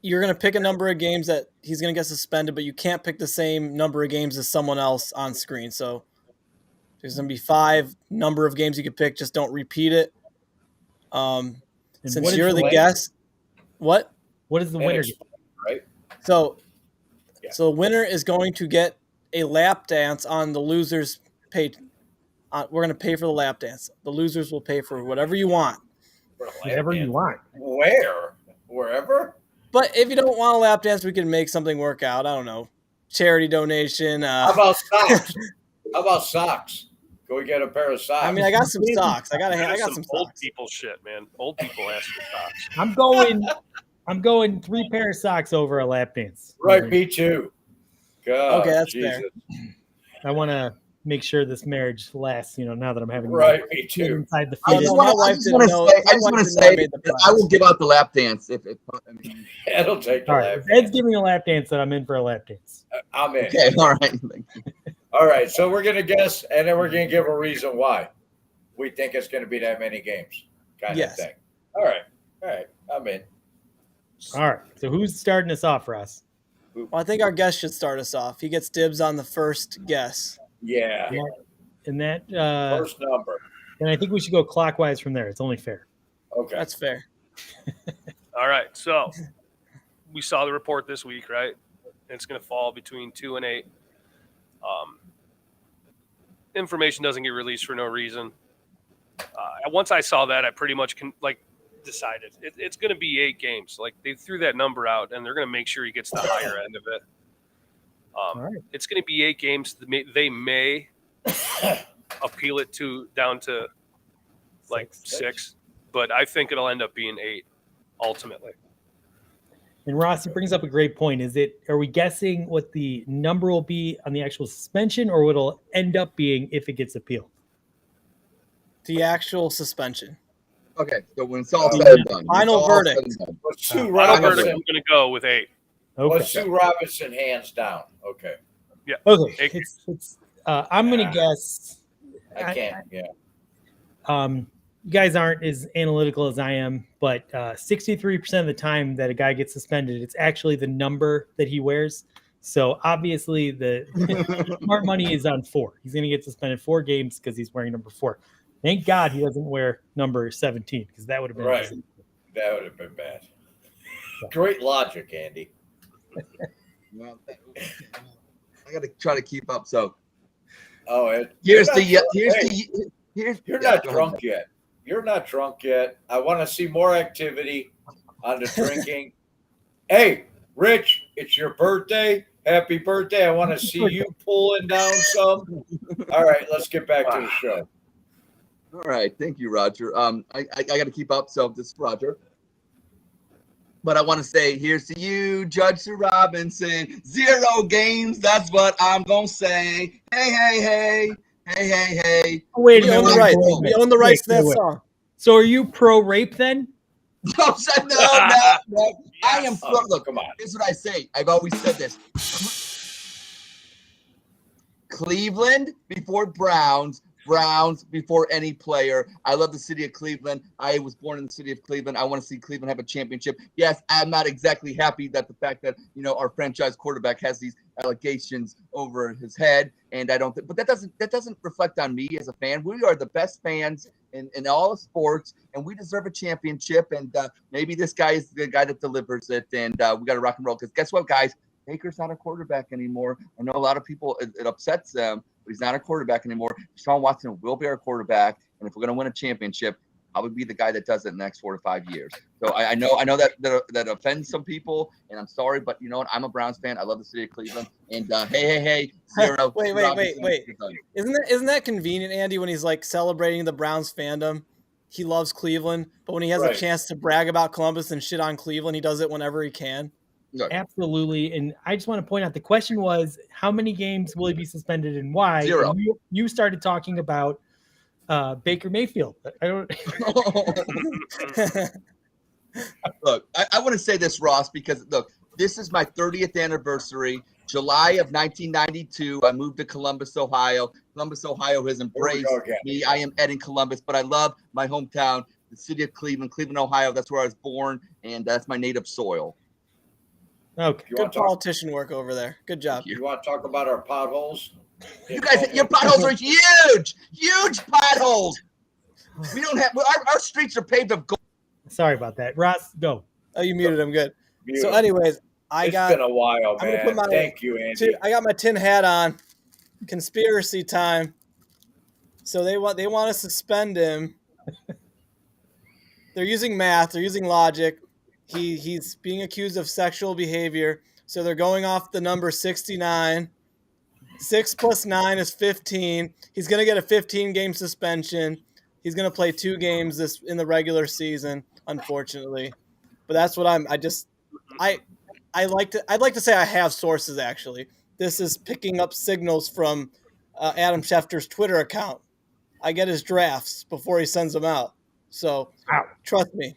you're going to pick a number of games that he's going to get suspended, but you can't pick the same number of games as someone else on screen. So there's going to be 5 number of games you can pick. Just don't repeat it. Since you're the guest, what
is the winner get?
Right.
So the winner is going to get a lap dance on the loser's pay. We're going to pay for the lap dance. The losers will pay for whatever you want.
Whatever you want.
Wherever.
But if you don't want a lap dance, we can make something work out. I don't know. Charity donation.
How about socks? Can we get a pair of socks?
I mean, I got some socks. I got some
old
socks.
people shit, man. Old people ask for socks.
I'm going 3 pair of socks over a lap dance.
Right, me too. God,
okay, that's
Jesus.
fair.
I want to make sure this marriage lasts. Now that I'm having
me too.
Inside the
I
fitted.
just want to say, I will give out the lap dance if
It'll take.
All right, if Ed's giving a lap dance, then I'm in for a lap dance.
I'm in.
Okay, all right.
All right, so we're gonna guess, and then we're gonna give a reason why we think it's gonna be that many games, kind of thing. All right, I'm in.
All right, so who's starting us off, Ross?
Well, I think our guest should start us off. He gets dibs on the first guess.
Yeah.
And that
first number.
And I think we should go clockwise from there. It's only fair.
Okay.
That's fair.
All right. So we saw the report this week, right? It's going to fall between 2 and 8. Information doesn't get released for no reason. Once I saw that, I pretty much decided it's going to be 8 games. Like they threw that number out, and they're going to make sure he gets the higher end of it. It's going to be 8 games. They may appeal it down to like 6, but I think it'll end up being 8 ultimately.
And Ross, it brings up a great point. Are we guessing what the number will be on the actual suspension, or what it'll end up being if it gets appealed?
The actual suspension.
Okay, so when it's all said and done.
Final verdict.
Final verdict, I'm going to go with 8.
Okay. Let's Sue Robinson hands down. Okay.
Yeah.
Okay. I'm going to guess.
I can't. Yeah.
You guys aren't as analytical as I am, but 63% of the time that a guy gets suspended, it's actually the number that he wears. So obviously the smart money is on 4. He's going to get suspended 4 games because he's wearing number 4. Thank God he doesn't wear number 17 because that would have been
right. That would have been bad. Great logic, Andy.
Well, I got to try to keep up. So,
you're not drunk yet. You're not drunk yet. I want to see more activity on the drinking. Hey, Rich, it's your birthday. Happy birthday. I want to see you pulling down some. All right, let's get back to the show.
All right. Thank you, Roger. I got to keep up. So this is Roger. But I want to say, here's to you, Judge Sue Robinson. 0 games, that's what I'm going to say. Hey, hey, hey. Hey.
Oh, wait
We
a
own
minute.
the rights.
Wait a
We
minute.
own the rights to that
Wait.
song.
So are you pro rape then?
No. I am pro. Look,
come on.
this is what I say. I've always said this. Cleveland before Browns. Browns before any player. I love the city of Cleveland. I was born in the city of Cleveland. I want to see Cleveland have a championship. Yes, I'm not exactly happy that the fact that our franchise quarterback has these allegations over his head, and I don't think, but that doesn't reflect on me as a fan. We are the best fans in all of sports, and we deserve a championship. And maybe this guy is the guy that delivers it, and we got to rock and roll. Because guess what, guys? Baker's not a quarterback anymore. I know a lot of people, it upsets them, but he's not a quarterback anymore. Deshaun Watson will be our quarterback, and if we're going to win a championship, I would be the guy that does it in the next 4 to 5 years. So I know that offends some people, and I'm sorry, but you know what? I'm a Browns fan. I love the city of Cleveland. And hey, Zero.
Wait. Isn't that convenient, Andy? When he's like celebrating the Browns fandom, he loves Cleveland, but when he has a chance to brag about Columbus and shit on Cleveland, he does it whenever he can.
Absolutely. And I just want to point out, the question was, how many games will he be suspended and why?
0.
And you started talking about Baker Mayfield. I don't.
Look, I want to say this, Ross, because look, this is my 30th anniversary. July of 1992, I moved to Columbus, Ohio. Columbus, Ohio has embraced me. I am Ed in Columbus, but I love my hometown, the city of Cleveland, Ohio. That's where I was born, and that's my native soil.
Okay.
Good politician work over there. Good job.
You want to talk about our potholes?
You guys, your potholes are huge potholes. We don't have our streets are paved with gold.
Sorry about that, Ross. Go.
Oh, you muted him. Good. So, anyways,
it's been a while, man. Thank you, Andy.
I got my tin hat on. Conspiracy time. So they want to suspend him. They're using math. They're using logic. He's being accused of sexual behavior. So they're going off the number 69. 6 plus 9 is 15. He's going to get a 15-game suspension. He's going to play 2 games in the regular season, unfortunately. But that's what I'd like to say I have sources, actually. This is picking up signals from Adam Schefter's Twitter account. I get his drafts before he sends them out. So trust me.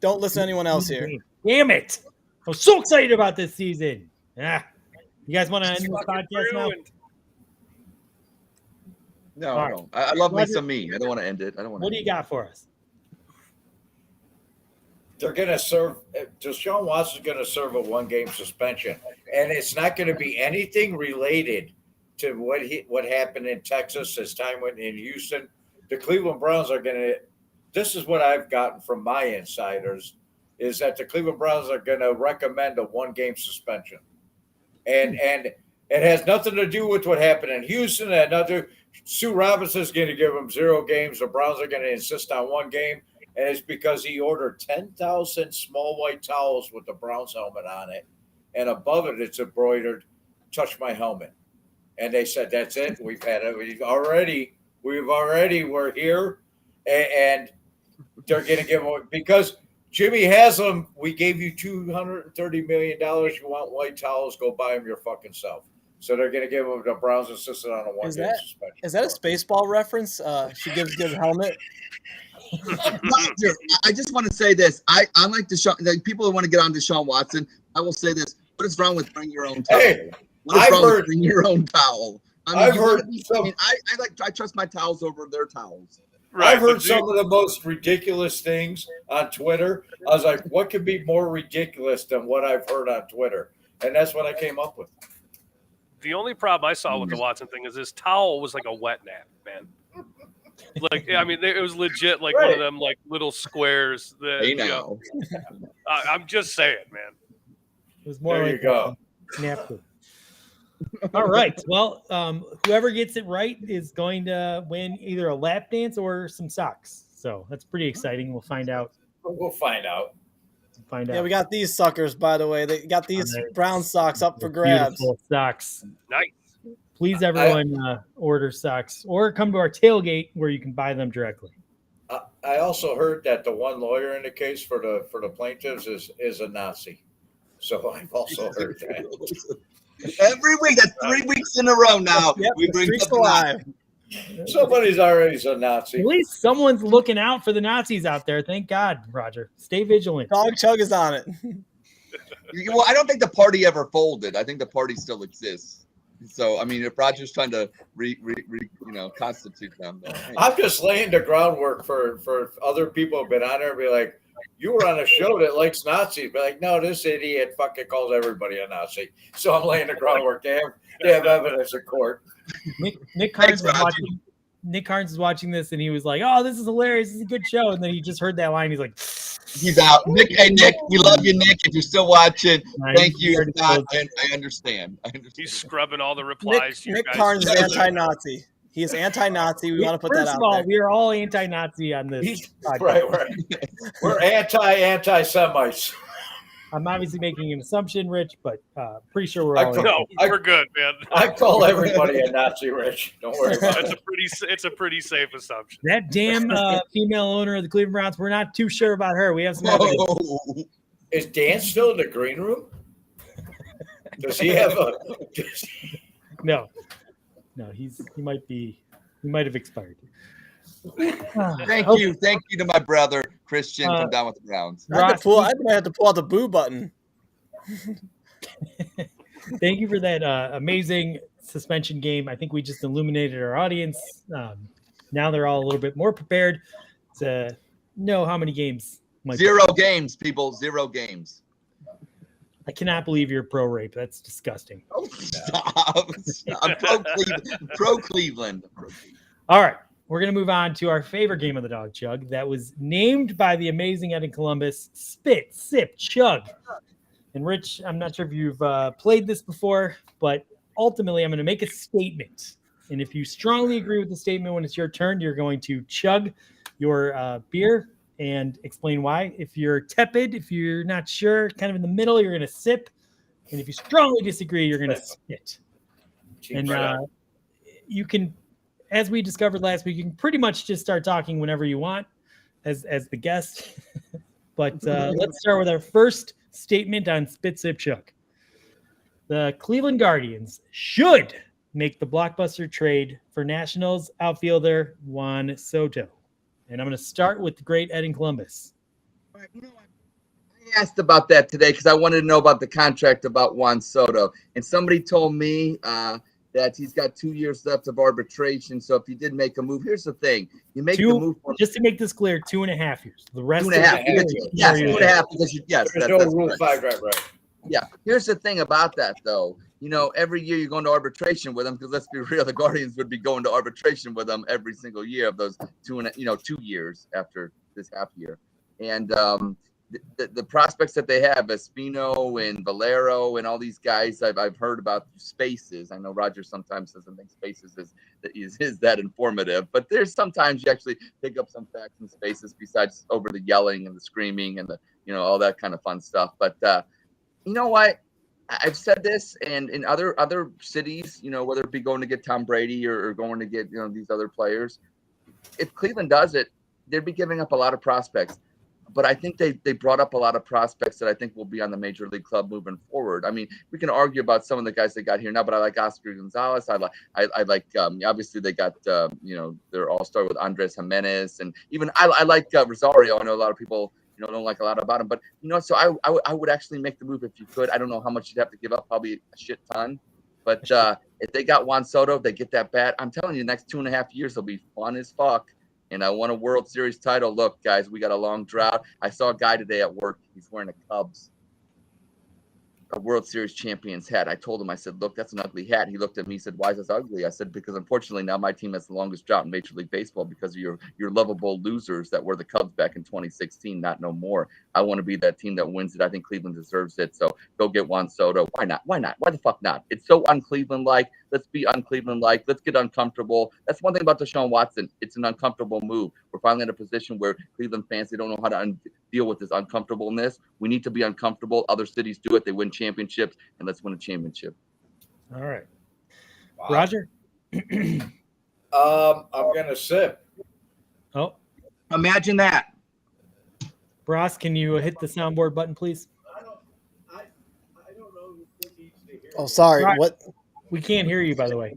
Don't listen to anyone else here.
Damn it. I'm so excited about this season. You guys want to end this podcast now?
No. I love me some me. I don't want to end it. I don't want.
What do you got for us?
They're going to serve. Deshaun Watson's going to serve a 1-game suspension, and it's not going to be anything related to what happened in Texas. His time in Houston, the Cleveland Browns are going to. This is what I've gotten from my insiders, is that the Cleveland Browns are going to recommend a 1-game suspension. And it has nothing to do with what happened in Houston. Sue Robinson is going to give them 0 games. The Browns are going to insist on 1 game. And it's because he ordered 10,000 small white towels with the Browns helmet on it. And above it, it's embroidered, "Touch my helmet." And they said, that's it. We've had it. We're here. And they're going to give them, because Jimmy Haslam, we gave you $230 million. You want white towels? Go buy them your fucking self. So they're going to give them, the Browns insisted on a 1-game suspension.
Is that a Spaceball reference? She gives good helmet.
Roger, I just want to say this. I like Deshaun. Like, people who want to get on Deshaun Watson, I will say this. What is wrong with bring your own towel? What is wrong with bring your own towel? I trust my towels over their towels.
Right, I've heard some of the most ridiculous things on Twitter. I was like, what could be more ridiculous than what I've heard on Twitter? And that's what I came up with.
The only problem I saw with the Watson thing is his towel was like a wet nap, man. Like, I mean, it was legit like one of them like little squares that, I'm just saying, man.
It was more
there
like
you go.
Napkin. All right. Well, whoever gets it right is going to win either a lap dance or some socks. So that's pretty exciting. We'll find out.
Yeah, we got these suckers, by the way. They got these brown socks up for grabs.
Beautiful socks.
Nice.
Please, everyone, order socks or come to our tailgate where you can buy them directly.
I also heard that the one lawyer in the case for the plaintiffs is a Nazi. So I've also heard that.
Every week, that's 3 weeks in a row now.
Yep,
we bring
streaks alive.
Somebody's already a Nazi.
At least someone's looking out for the Nazis out there. Thank God, Roger. Stay vigilant.
Dawg Chug is on it.
Well, I don't think the party ever folded. I think the party still exists. So, I mean, if Roger's trying to constitute them, then, hey.
I'm just laying the groundwork for other people who've been on there and be like, you were on a show that likes Nazis. Be like, no, this idiot fucking calls everybody a Nazi. So I'm laying the groundwork. They have evidence in court.
Nick Carnes is watching this, and he was like, "Oh, this is hilarious! This is a good show." And then he just heard that line. He's like,
"He's out." Nick, hey Nick, we love you, Nick. If you're still watching, thank you. I understand.
He's scrubbing all the replies.
Nick Carnes is anti-Nazi. He is anti-Nazi. We want to put that out.
First of all,
there.
we are all anti-Nazi on this.
Right. We're anti-Semites.
I'm
obviously making an assumption, Rich, but pretty sure we're all.
We're good, man.
I call everybody a Nazi, Rich. Don't worry about it.
It's a pretty safe assumption.
That damn female owner of the Cleveland Browns, we're not too sure about her. We have some evidence.
Is Dan still in the green room? Does he have a?
No, he might have expired.
Thank you to my brother Christian from down with the Browns.
I might have to pull out the boo button.
Thank you for that amazing suspension game. I think we just illuminated our audience. Now they're all a little bit more prepared to know how many games.
Zero games, people. 0 games.
I cannot believe you're pro rape. That's disgusting.
Oh, stop. I'm pro Cleveland.
All right. We're going to move on to our favorite game of the Dawg Chug that was named by the amazing Ed in Columbus, Spit, Sip, Chug. And Rich, I'm not sure if you've played this before, but ultimately I'm going to make a statement. And if you strongly agree with the statement when it's your turn, you're going to chug your beer and explain why. If you're tepid, if you're not sure, kind of in the middle, you're going to sip. And if you strongly disagree, you're going to spit. And you can, as we discovered last week, you can pretty much just start talking whenever you want as the guest. But let's start with our first statement on Spit, Sip, Chug. The Cleveland Guardians should make the blockbuster trade for Nationals outfielder Juan Soto. And I'm going to start with the great Ed in Columbus.
I asked about that today because I wanted to know about the contract about Juan Soto. And somebody told me that he's got 2 years left of arbitration. So if he did make a move, here's the thing. You make the move.
Just to make this clear, 2.5 years. The rest
2.5 years. Yes, 2.5 because yes.
There's no Rule 5, right.
Yeah. Here's the thing about that, though. You know, every year you're going to arbitration with them because let's be real, the Guardians would be going to arbitration with them every single year of those 2 years after this half year. And the prospects that they have, Espino and Valero and all these guys, I've heard about Spaces. I know Roger sometimes doesn't think Spaces is that informative, but there's sometimes you actually pick up some facts in Spaces besides over the yelling and the screaming and the all that kind of fun stuff. But you know what? I've said this, and in other cities, whether it be going to get Tom Brady or going to get these other players, if Cleveland does it, they'd be giving up a lot of prospects. But I think they brought up a lot of prospects that I think will be on the major league club moving forward. I mean, we can argue about some of the guys they got here now, but I like Oscar Gonzalez. I like obviously they got their all-star with Andres Jimenez, and even I like Rosario. I know a lot of people don't like a lot about him, but so I would actually make the move if you could. I don't know how much you'd have to give up, probably a shit ton. But if they got Juan Soto, they get that bat. I'm telling you, the next 2.5 years will be fun as fuck. And I won a World Series title. Look, guys, we got a long drought. I saw a guy today at work. He's wearing a World Series champion's hat. I told him, I said, look, that's an ugly hat. He looked at me, he said, why is this ugly? I said, because unfortunately now my team has the longest drought in Major League Baseball because of your lovable losers that were the Cubs back in 2016, not no more. I want to be that team that wins it. I think Cleveland deserves it. So go get Juan Soto. Why not? Why not? Why the fuck not? It's so un-Cleveland-like. Let's be un-Cleveland-like. Let's get uncomfortable. That's one thing about Deshaun Watson. It's an uncomfortable move. We're finally in a position where Cleveland fans, they don't know how to deal with this uncomfortableness. We need to be uncomfortable. Other cities do it. They win championships, and let's win a championship.
All right. Wow. Roger?
I'm going to sip.
Oh.
Imagine that.
Bros, can you hit the soundboard button, please?
I don't know who needs to hear.
Oh, sorry. What?
We can't hear you, by the way.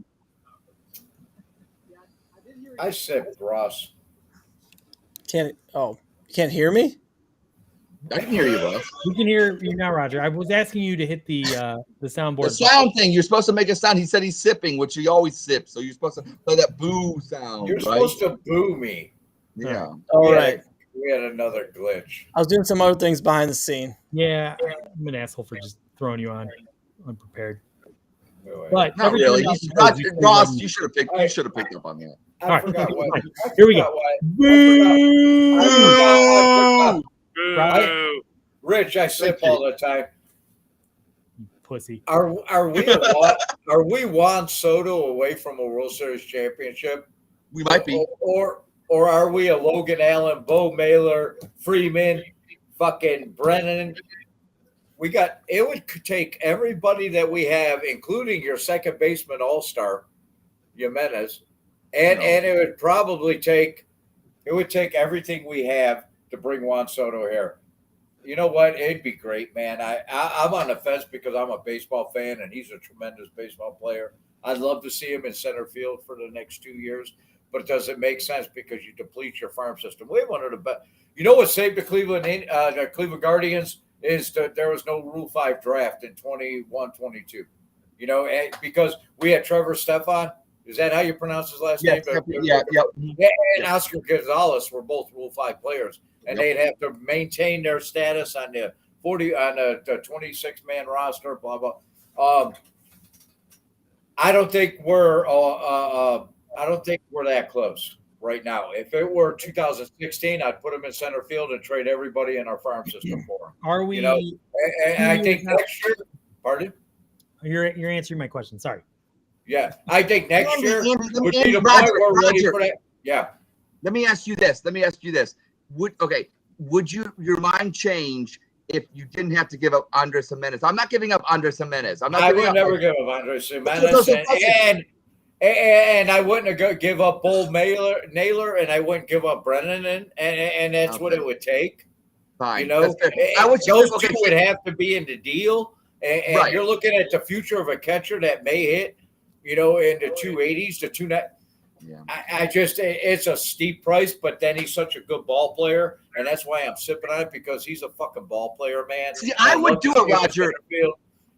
I said Ross.
You can't hear me?
I can hear you, Russ.
We can hear you now, Roger. I was asking you to hit the soundboard.
The sound thing, you're supposed to make a sound. He said he's sipping, which he always sips. So you're supposed to play that boo sound.
You're
right?
supposed to boo me.
Yeah.
All right.
We had another glitch.
I was doing some other things behind the scene.
Yeah, I'm an asshole for just throwing you on unprepared.
Anyway.
But
Not
everything
really.
else is
Ross,
good.
Ross, you should have picked. You should have picked up on that.
I forgot what.
Here we go.
I forgot.
Boo.
Rich, I sip all the time.
You pussy.
Are we Juan Soto away from a World Series championship?
We might be.
Or are we a Logan Allen, Bo Mailer, Freeman, fucking Brennan? It would take everybody that we have, including your second baseman all-star, Jimenez, and it would probably take everything we have to bring Juan Soto here. You know what? It'd be great, man. I'm on the fence because I'm a baseball fan and he's a tremendous baseball player. I'd love to see him in center field for the next 2 years, but it doesn't make sense because you deplete your farm system. We wanted to bet. You know what saved the Cleveland Guardians is that there was no Rule 5 draft in 21-22. You know, because we had Trevor Stefan. Is that how you pronounce his last name?
Yeah.
And Oscar Gonzalez were both Rule 5 players. And they'd have to maintain their status on the 26-man roster. Blah blah. I don't think we're that close right now. If it were 2016, I'd put them in center field and trade everybody in our farm system for them.
Are we?
You know, and I think next year. Pardon?
You're answering my question. Sorry.
Yeah, I think next year would be the
Roger,
point where we're ready
Roger.
for that. Yeah.
Let me ask you this. Would your mind change if you didn't have to give up Andres Jimenez? I'm not giving up Andres Jimenez.
I would never give up Andres Jimenez, and I wouldn't give up Bull Naylor, and I wouldn't give up Brennan, and that's what it would take.
Fine.
You know, those two would have to be in the deal, and
Right.
you're looking at the future of a catcher that may hit, you know, in the 280s to 290.
Yeah.
It's a steep price, but then he's such a good ball player, and that's why I'm sipping on it because he's a fucking ball player, man.
See, I would do it, Roger.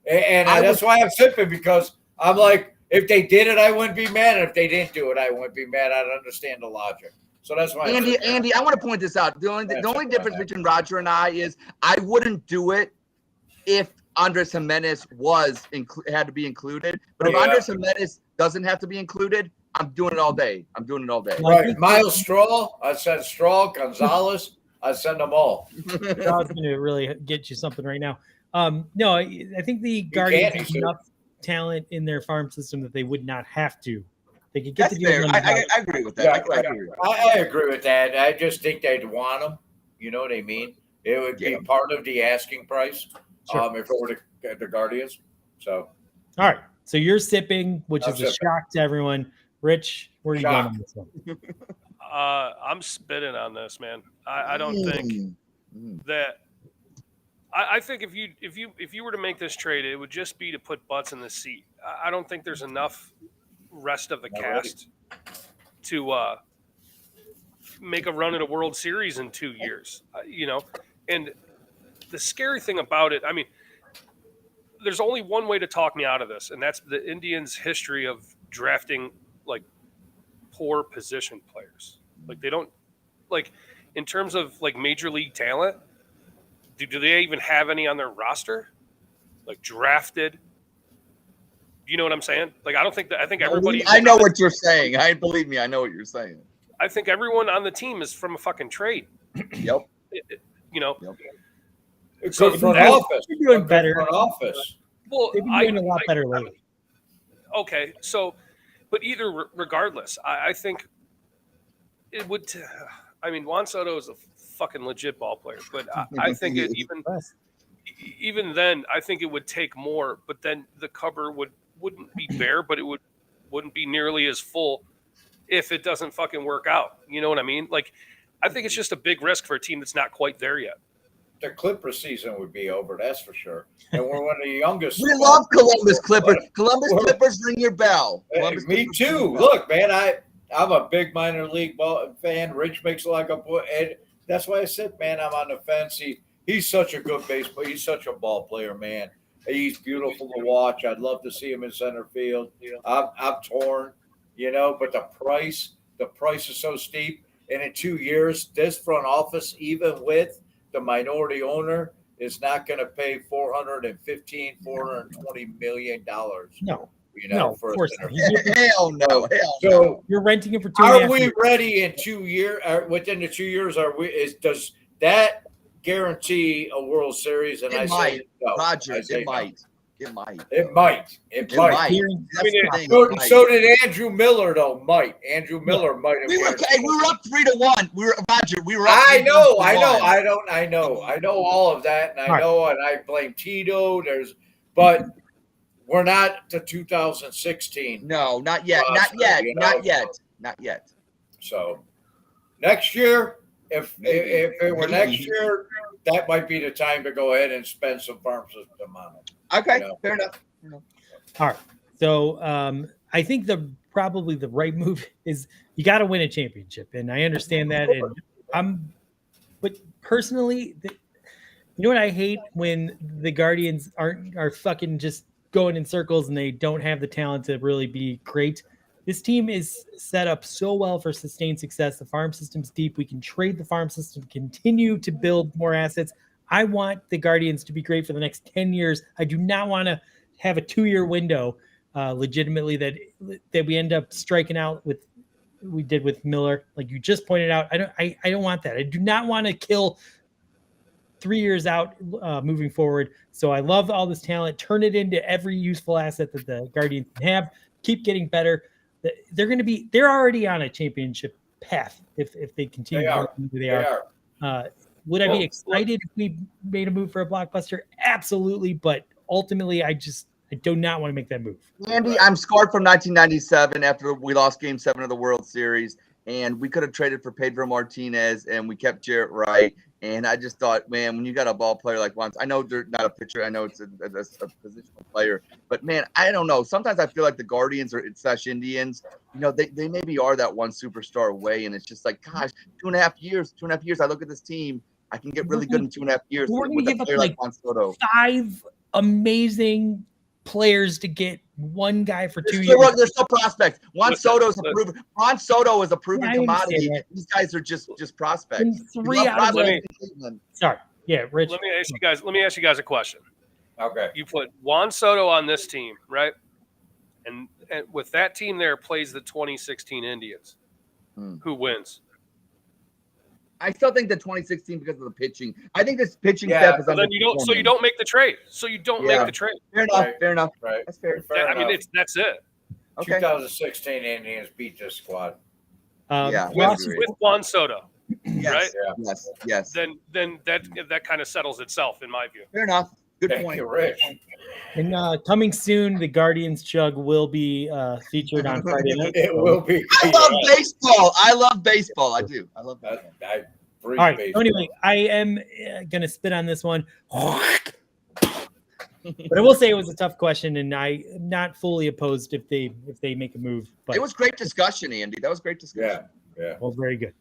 That's why I'm sipping because I'm like, if they did it, I wouldn't be mad. And if they didn't do it, I wouldn't be mad. I'd understand the logic. So that's why.
Andy, I want to point this out. The only difference between Roger and I is I wouldn't do it if Andres Jimenez had to be included. But if Andres Jimenez doesn't have to be included, I'm doing it all day.
Right. Miles Straw. I said Straw, Gonzalez. I send them all.
I was going to really get you something right now. No, I think the Guardians have enough talent in their farm system that they would not have to. They could get the deal done.
I agree with that.
I agree with that. I just think they'd want them. You know what I mean? It would be part of the asking price if it were the Guardians. So,
all right. So you're sipping, which is a shock to everyone. Rich, where are you going on this one?
I'm spitting on this, man. I don't think that. I think if you were to make this trade, it would just be to put butts in the seat. I don't think there's enough rest of the cast to make a run at a World Series in 2 years. You know, and the scary thing about it, I mean, there's only one way to talk me out of this, and that's the Indians' history of drafting like poor position players. Like they don't like in terms of like major league talent. Do they even have any on their roster? Like drafted? You know what I'm saying? Like I don't think that. I think everybody.
I know what you're saying. Believe me, I know what you're saying.
I think everyone on the team is from a fucking trade.
Yep.
You know.
Yep. So front office.
You're doing better.
Front office.
Well,
they've been doing a lot better lately.
Okay, so, but regardless, I think it would. I mean, Juan Soto is a fucking legit ball player, but I think even then, I think it would take more. But then the cover wouldn't be bare, but it wouldn't be nearly as full if it doesn't fucking work out. You know what I mean? Like, I think it's just a big risk for a team that's not quite there yet.
The Clipper season would be over, that's for sure. And we're one of the youngest.
We love Columbus Clippers. Clippers, ring your bell.
Me too. Look, man, I'm a big minor league ball fan. Rich makes like a point, and that's why I said, man, I'm on the fence. He's such a good baseball. He's such a ball player, man. He's beautiful to watch. I'd love to see him in center field. I'm torn, but the price is so steep. And in 2 years, this front office, even with the minority owner, is not going to pay $420 million.
No.
For
of course
a center.
Hell no.
So
you're renting it for 2
are
years.
we ready in 2 years? Within the 2 years, does that guarantee a World Series? And
It
say
might.
no.
Roger,
I say
it
no.
might. It might.
It might.
It might. That's the thing, it might.
So did Andrew Miller, though. Andrew Miller might have.
We were up 3-1. We were up.
I know
3-1.
all of that, and I know, and I blame Tito. But we're not to 2016.
No, not yet. Not yet.
So next year, if it were next year, that might be the time to go ahead and spend some farm system on it.
Okay, fair enough.
All right. So I think probably the right move is you got to win a championship, and I understand that. And but personally, you know what I hate when the Guardians are fucking just going in circles and they don't have the talent to really be great. This team is set up so well for sustained success. The farm system's deep. We can trade the farm system, continue to build more assets. I want the Guardians to be great for the next 10 years. I do not want to have a 2-year window legitimately that we end up striking out with. We did with Miller, like you just pointed out. I don't want that. I do not want to kill 3 years out moving forward. So I love all this talent. Turn it into every useful asset that the Guardians can have. Keep getting better. They're already on a championship path if they continue. They are. Would I be excited if we made a move for a blockbuster? Absolutely. But ultimately, I do not want to make that move.
Andy, I'm scarred from 1997 after we lost Game 7 of the World Series, and we could have traded for Pedro Martinez, and we kept Jarrett Wright. And I just thought, man, when you got a ball player like Juan, I know they're not a pitcher. I know it's a positional player. But, man, I don't know. Sometimes I feel like the Guardians or / Indians, they maybe are that one superstar away. And it's just like, gosh, 2.5 years. 2.5 years, I look at this team. I can get really good in 2.5 years.
We're going to give up
Juan Soto.
5 amazing players to get one guy for 2 years.
They're still prospects. Juan Soto is a proven commodity. These guys are just prospects.
Sorry. Yeah, Rich.
Let me ask you guys a question.
Okay.
You put Juan Soto on this team, right? And with that team there plays the 2016 Indians. Who wins?
I still think the 2016 because of the pitching. I think this pitching staff is
then you don't make the trade. Make the trade.
Fair enough.
Right.
That's fair.
That's it.
Okay.
2016 Indians beat this squad.
With Juan Soto.
Yes.
Right?
Yes.
Then that kind of settles itself in my view.
Fair enough. Good
Thank
point.
you, Rich.
And coming soon, the Guardians Chug will be featured on Friday night.
It will be.
I love baseball. I love baseball. I do. I love baseball.
All right. So anyway, I am going to spit on this one. But I will say it was a tough question, and I'm not fully opposed if they make a move. But
it was great discussion, Andy. That was great discussion.
Yeah.
Well, very good.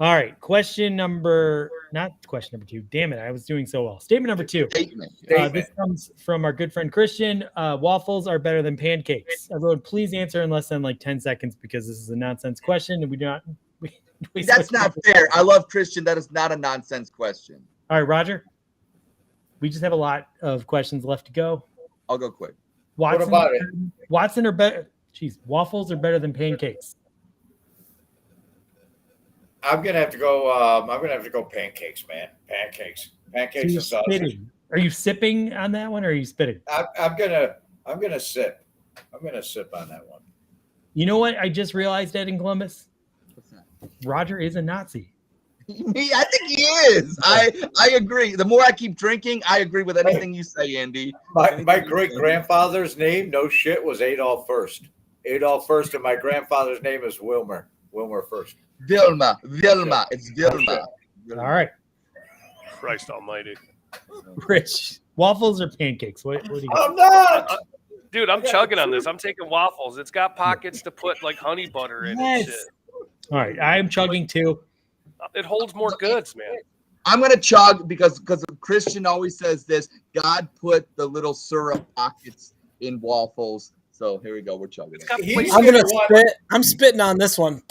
All right. Not question number 2. Damn it. I was doing so well. Statement number 2. This comes from our good friend Christian. Waffles are better than pancakes. Everyone, please answer in less than 10 seconds because this is a nonsense question and we do not.
That's not fair. I love Christian. That is not a nonsense question.
All right, Roger. We just have a lot of questions left to go.
I'll go quick.
What about it?
Watson or better? Jeez, waffles are better than pancakes.
I'm gonna have to go. Pancakes, man. Pancakes and sausage.
Are you sipping on that one, or are you spitting?
I'm gonna sip. I'm gonna sip on that one.
You know what? I just realized that in Columbus,
What's that?
Roger is a Nazi.
I think he is. I agree. The more I keep drinking, I agree with anything you say, Andy.
My great grandfather's name, no shit, was Adolf First. Adolf First, and my grandfather's name is Wilmer. Wilmer First.
Vilma. It's Vilma.
All right.
Christ almighty.
Rich, waffles or pancakes? What do you got?
I'm not.
Dude, I'm chugging on this. I'm taking waffles. It's got pockets to put like honey butter in and shit.
All right, I am chugging too.
It holds more goods, man.
I'm gonna chug because Christian always says this. God put the little syrup pockets in waffles. So here we go. We're chugging.
I'm gonna spit. I'm spitting on this one.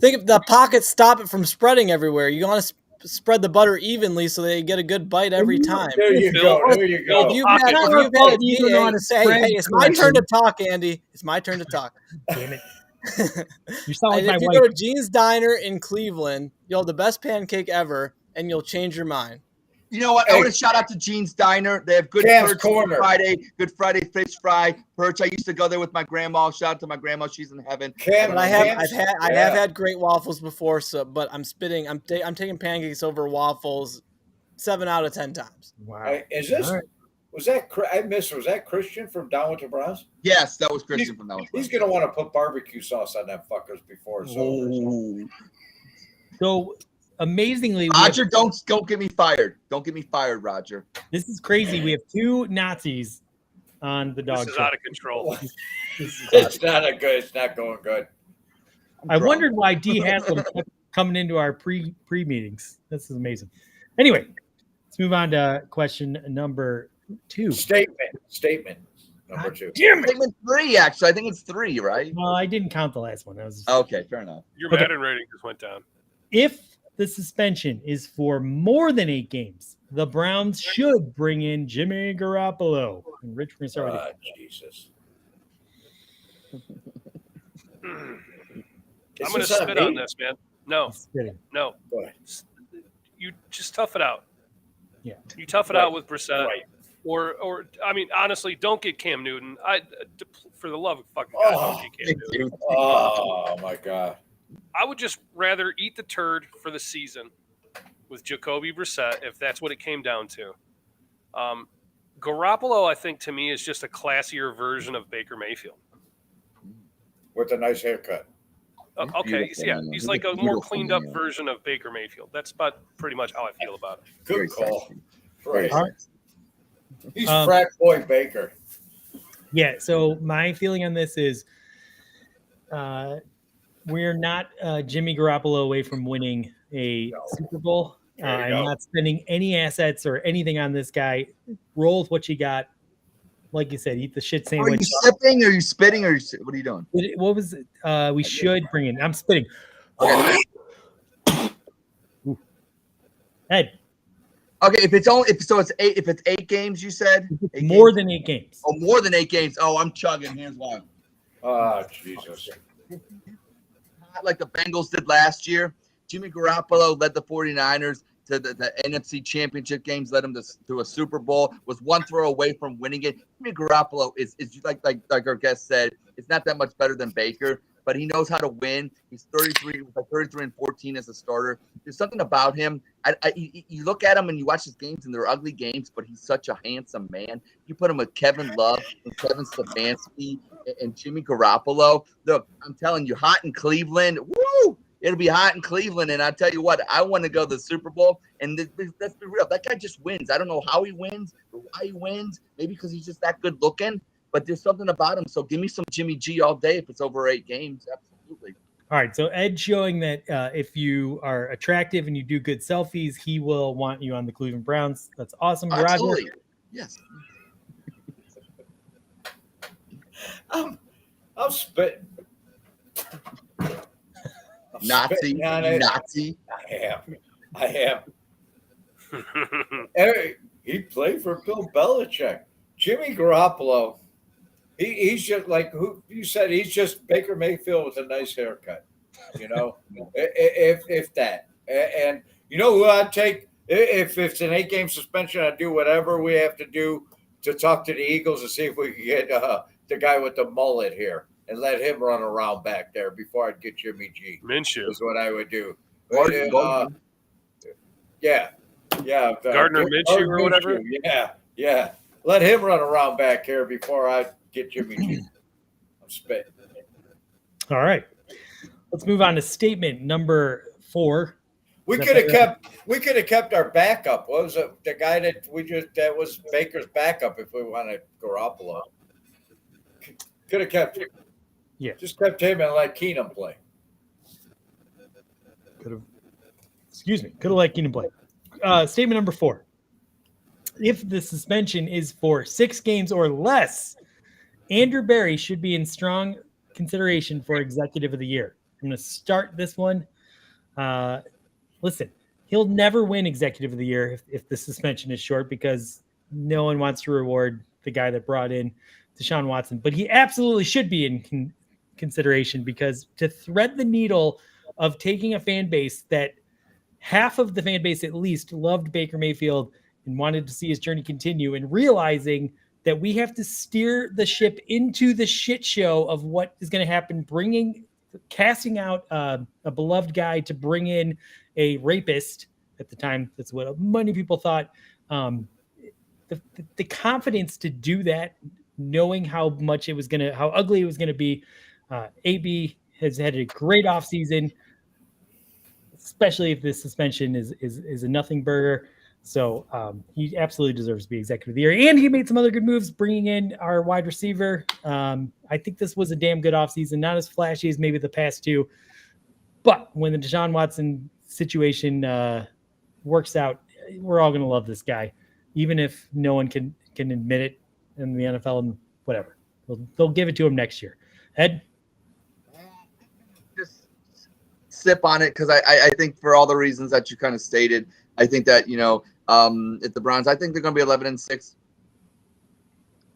Think if the pockets stop it from spreading everywhere. You want to spread the butter evenly so they get a good bite every time.
There you go. There you go.
If you've had a DA, hey, it's my turn to talk, Andy. It's my turn to talk.
Damn it. You sound like
if you go to Gene's Diner in Cleveland, you'll have the best pancake ever, and you'll change your mind.
You know what? I want to shout out to Gene's Diner. They have good perch on Friday, Good Friday fish fry perch. I used to go there with my grandma. Shout out to my grandma; she's in heaven.
But I have had great waffles before. So, but I'm spitting. I'm taking pancakes over waffles, 7 out of 10 times.
Wow! Is this? Right. Was that I missed? Was that Christian from Down with the Browns?
Yes, that was Christian from Down with the Browns.
He's gonna want to put barbecue sauce on that fuckers before it's over.
So. Amazingly,
Roger, don't get me fired. Don't get me fired, Roger.
This is crazy. We have 2 Nazis on the Dawg Chug.
This is out of control.
It's not going good.
I wondered why D Haslam kept coming into our pre meetings. This is amazing. Anyway, let's move on to question number 2.
Statement number 2.
Statement 3. Actually, I think it's 3, right?
Well, I didn't count the last one. That was
okay. Fair enough.
Your Madden rating just went down.
If the suspension is for more than 8 games, the Browns should bring in Jimmy Garoppolo. And Rich, we're going to start with you.
Jesus.
I'm going to spit on this, man. No.
Go ahead.
You just tough it out.
Yeah.
You tough it out with Brissett. Right. Or I mean, honestly, don't get Cam Newton. For the love of fucking God, don't get Cam Newton.
Oh, my God.
I would just rather eat the turd for the season with Jacoby Brissett, if that's what it came down to. Garoppolo, I think, to me, is just a classier version of Baker Mayfield.
With a nice haircut.
Okay, yeah, he's like a more cleaned up version of Baker Mayfield. That's about pretty much how I feel about it.
Good call. Right. He's frat boy Baker.
Yeah, so my feeling on this is we're not Jimmy Garoppolo away from winning a Super Bowl. I'm not spending any assets or anything on this guy. Roll with what you got. Like you said, eat the shit sandwich.
Are you sipping? Are you spitting? Or what are you doing?
What was it? We should bring in. I'm spitting. Ed.
Okay, if it's 8, if it's 8 games, you said
more than 8 games.
Oh, more than 8 games. Oh, I'm chugging. Here's why.
Oh, Jesus.
Like the Bengals did last year. Jimmy Garoppolo led the 49ers to the NFC Championship games, led them to a Super Bowl, was one throw away from winning it. Jimmy Garoppolo is like our guest said, it's not that much better than Baker, but he knows how to win. He's 33-14 as a starter. There's something about him. You look at him and you watch his games, and they're ugly games, but he's such a handsome man. You put him with Kevin Love and Kevin Stefanski and Jimmy Garoppolo. Look, I'm telling you, hot in Cleveland. Woo! It'll be hot in Cleveland, and I tell you what, I want to go to the Super Bowl. And let's be real, that guy just wins. I don't know how he wins or why he wins. Maybe because he's just that good looking. But there's something about him. So give me some Jimmy G all day if it's over 8 games. Absolutely.
All right. So Ed showing that if you are attractive and you do good selfies, he will want you on the Cleveland Browns. That's awesome.
Absolutely.
Roger.
Yes.
I'm spitting.
Nazi.
I am. Eric, he played for Bill Belichick. Jimmy Garoppolo, he's just like who you said. He's just Baker Mayfield with a nice haircut. You know, if that. And you know who I'd take if it's an 8-game suspension. I'd do whatever we have to do to talk to the Eagles and see if we can get the guy with the mullet here and let him run around back there before I'd get Jimmy G.
Minshew
is what I would do.
Gardner Minshew or whatever.
Yeah. Let him run around back here before I get Jimmy G. I'm spitting.
All right. Let's move on to statement number 4.
We could have kept our backup. What was it? The guy that was Baker's backup if we wanted Garoppolo. Could have kept him.
Yeah.
Just kept him and let Keenum play.
Could have let Keenum play. Statement number 4. If the suspension is for 6 games or less, Andrew Berry should be in strong consideration for Executive of the Year. I'm going to start this one. Listen, he'll never win Executive of the Year if the suspension is short because no one wants to reward the guy that brought in Deshaun Watson. But he absolutely should be in consideration because to thread the needle of taking a fan base that half of the fan base at least loved Baker Mayfield and wanted to see his journey continue and realizing that we have to steer the ship into the shit show of what is going to happen, casting out a beloved guy to bring in a rapist at the time. That's what many people thought. The confidence to do that, knowing how ugly it was going to be. AB has had a great offseason, especially if this suspension is a nothing burger. So he absolutely deserves to be Executive of the Year. And he made some other good moves, bringing in our wide receiver. I think this was a damn good offseason, not as flashy as maybe the past 2. But when the Deshaun Watson situation works out, we're all going to love this guy, even if no one can admit it in the NFL and whatever. They'll give it to him next year. Ed?
Just sip on it because I think for all the reasons that you kind of stated, I think that, if the Browns, I think they're going to be 11-6,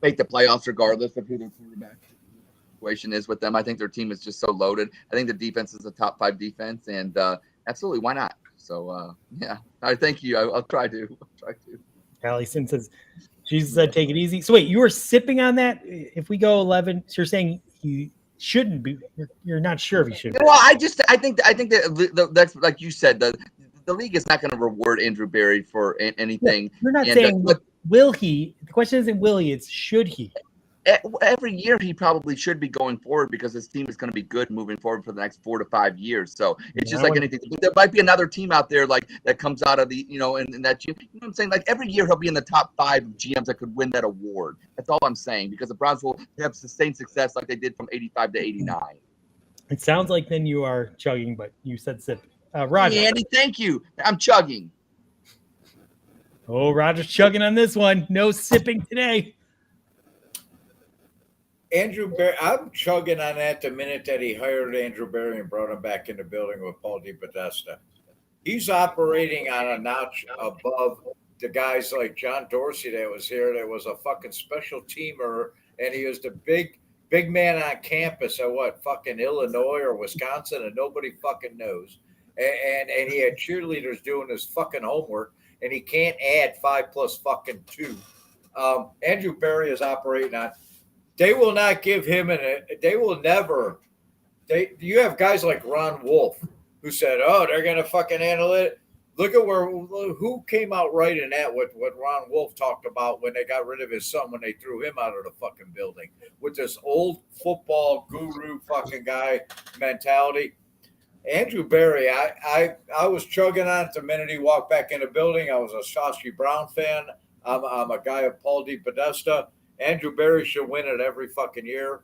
make the playoffs regardless of who their quarterback situation is with them. I think their team is just so loaded. I think the defense is a top 5 defense, and absolutely, why not? So, yeah, I thank you. I'll try to.
Allison says, Jesus said, take it easy. So wait, you were sipping on that? If we go 11, so you're saying he shouldn't be. You're not sure if he should be.
Well, I think that that's like you said, the league is not going to reward Andrew Berry for anything.
Yeah, you're not saying will he. The question isn't will he, it's should he.
Every year he probably should be going forward because his team is going to be good moving forward for the next 4 to 5 years. So it's just like anything. But there might be another team out there like that comes out of the, in that, you know what I'm saying? Like every year he'll be in the top 5 GMs that could win that award. That's all I'm saying, because the Browns will have sustained success like they did from 85 to 89.
It sounds like then you are chugging, but you said sip. Roger.
Hey, Andy, thank you. I'm chugging.
Oh, Roger's chugging on this one. No sipping today.
Andrew Berry, I'm chugging on that the minute that he hired Andrew Berry and brought him back in the building with Paul DePodesta. He's operating on a notch above the guys like John Dorsey that was here, that was a fucking special teamer, and he was the big man on campus at fucking Illinois or Wisconsin, and nobody fucking knows. And he had cheerleaders doing his fucking homework, and he can't add 5 plus fucking 2. Andrew Berry is operating on. They will not give him they will never. You have guys like Ron Wolf who said, "Oh, they're gonna fucking handle it." Look at who came out right in that. What Ron Wolf talked about when they got rid of his son, when they threw him out of the fucking building with this old football guru fucking guy mentality. Andrew Berry, I was chugging on it the minute he walked back in the building. I was a Sashi Brown fan. I'm a guy of Paul DePodesta. Andrew Berry should win it every fucking year.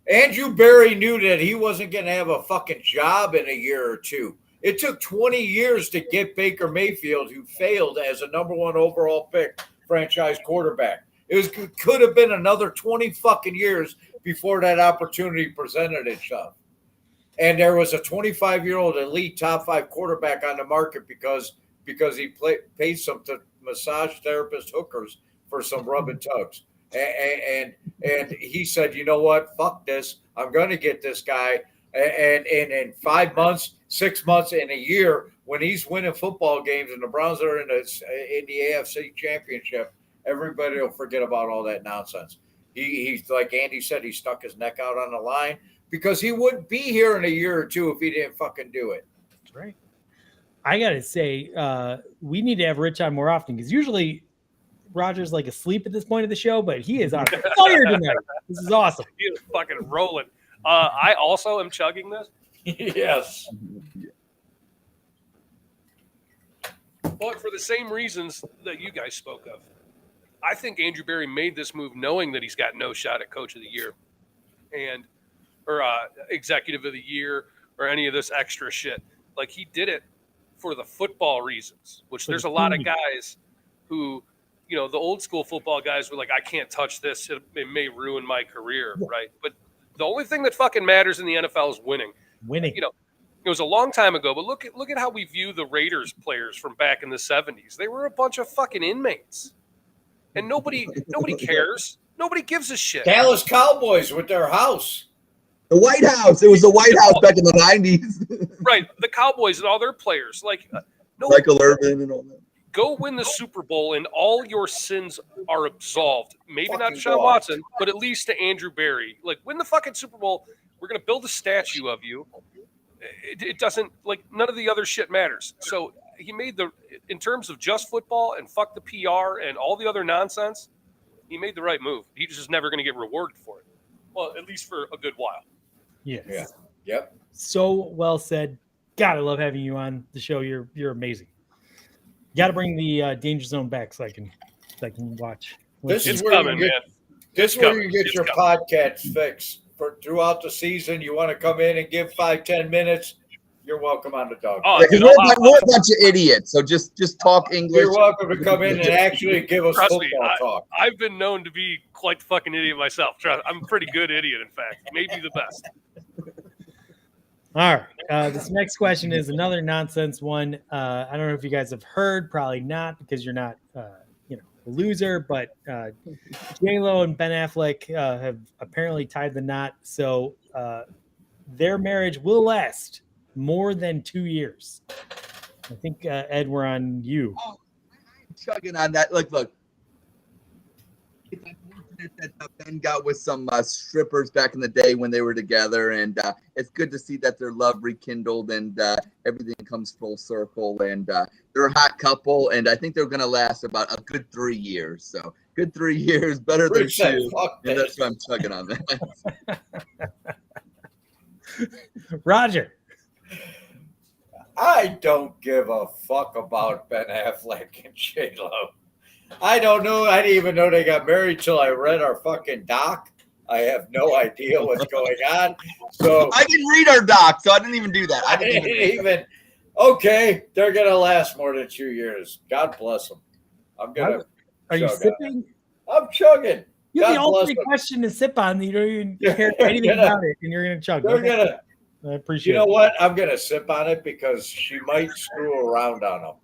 Andrew Berry knew that he wasn't going to have a fucking job in a year or 2. It took 20 years to get Baker Mayfield, who failed as a number 1 overall pick franchise quarterback. It could have been another 20 fucking years before that opportunity presented itself. And there was a 25-year-old elite top 5 quarterback on the market because he paid some massage therapist hookers for some rub and tugs. And he said, you know what? Fuck this. I'm going to get this guy. And in 5 months, 6 months, in a year, when he's winning football games and the Browns are in the AFC Championship, everybody will forget about all that nonsense. He's like Andy said, he stuck his neck out on the line because he wouldn't be here in a year or 2 if he didn't fucking do it.
That's right. I got to say, we need to have Rich on more often because usually Roger's like asleep at this point of the show, but he is on fire tonight. This is awesome.
He is fucking rolling. I also am chugging this.
Yes.
But for the same reasons that you guys spoke of. I think Andrew Berry made this move knowing that he's got no shot at Coach of the Year or Executive of the Year or any of this extra shit. Like, he did it for the football reasons, which there's a lot of guys who, you know, the old school football guys were like, I can't touch this. It may ruin my career, right? But the only thing that fucking matters in the NFL is winning.
Winning.
You know, it was a long time ago, but look at how we view the Raiders players from back in the 70s. They were a bunch of fucking inmates. And nobody cares. Nobody gives a shit.
Dallas Cowboys with their house.
The White House. It was the White House back in the 90s.
Right. The Cowboys and all their players. Like, no,
Michael Irvin and all that.
go win the Super Bowl and all your sins are absolved. Maybe not
Fucking
Sean
God.
Watson, but at least to Andrew Berry. Like, win the fucking Super Bowl. We're going to build a statue of you. It doesn't, like, none of the other shit matters. So he made in terms of just football and fuck the PR and all the other nonsense, he made the right move. He's just never going to get rewarded for it. Well, at least for a good while.
Yes.
Yeah. Yep.
So well said. God, I love having you on the show. You're amazing. Got to bring the Danger Zone back so I can watch.
This
It's
is where
coming,
you get,
man.
This is where
coming.
you get
It's
your
coming.
podcast fix. For throughout the season, you want to come in and give 5-10 minutes, you're welcome on the Dog.
Oh,
Because
you know,
we're a bunch of idiots, so just talk English.
You're welcome to come in and actually give us
Trust me,
football talk.
I've been known to be quite the fucking idiot myself. I'm a pretty good idiot, in fact. Maybe the best.
All right. This next question is another nonsense one. I don't know if you guys have heard, probably not because you're not, a loser, but J-Lo and Ben Affleck have apparently tied the knot. So their marriage will last more than 2 years. I think, Ed, we're on you.
Oh, I'm chugging on that. Look. It's unfortunate that Ben got with some strippers back in the day when they were together, and it's good to see that their love rekindled and everything comes full circle. And they're a hot couple, and I think they're going to last about a good 3 years. So good 3 years, better than
Rich said,
2.
fuck
And
this.
that's why I'm chugging on that.
Roger.
I don't give a fuck about Ben Affleck and J-Lo. I don't know. I didn't even know they got married till I read our fucking doc. I have no idea what's going on. So
I didn't read our doc, so I didn't even do that.
I didn't even. Okay, they're gonna last more than 2 years. God bless them. I'm gonna.
Are you
chug on
sipping?
it. I'm chugging.
You have the
God bless
ultimate
them.
question to sip on. You don't even
Yeah,
care anything
they're gonna-
about it, and you're going to chug.
They're
Okay.
gonna.
I appreciate
You know
it.
what? I'm gonna sip on it because she might screw around on them.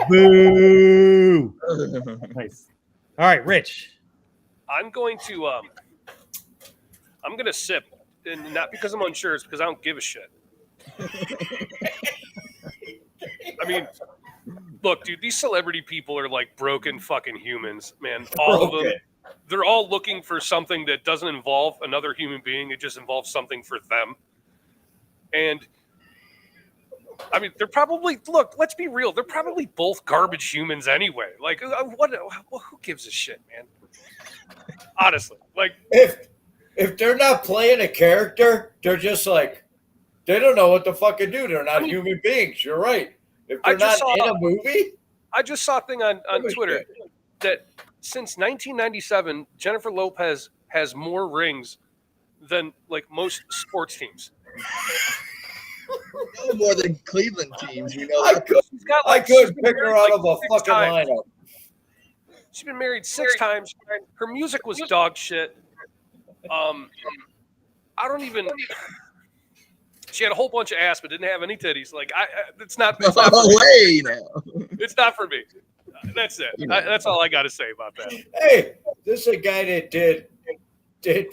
Boo. Nice. All right, Rich.
I'm going to sip, and not because I'm unsure, it's because I don't give a shit. I mean, look, dude, these celebrity people are like broken fucking humans, man. All of them.
Broken.
They're all looking for something that doesn't involve another human being. It just involves something for them. And I mean, they're probably, look, let's be real. They're probably both garbage humans anyway. Like, who gives a shit, man? Honestly, like,
If they're not playing a character, they're just like they don't know what to fucking do. They're not human beings. You're right. If
I
they're
just
not
saw-
in a movie,
I just saw a thing on
Oh,
Twitter
shit.
that since 1997, Jennifer Lopez has more rings than like most sports teams.
No more than Cleveland teams, you know.
I could
She's got,
I
like,
could
she's been
pick her
married,
out of a
6
fucking
times.
lineup.
She's been married 6 times. Her music was dog shit. I don't even. She had a whole bunch of ass, but didn't have any titties. Like, it's not for me.
Way now.
It's not for me. That's it. That's all I got to say about that.
Hey, this is a guy that did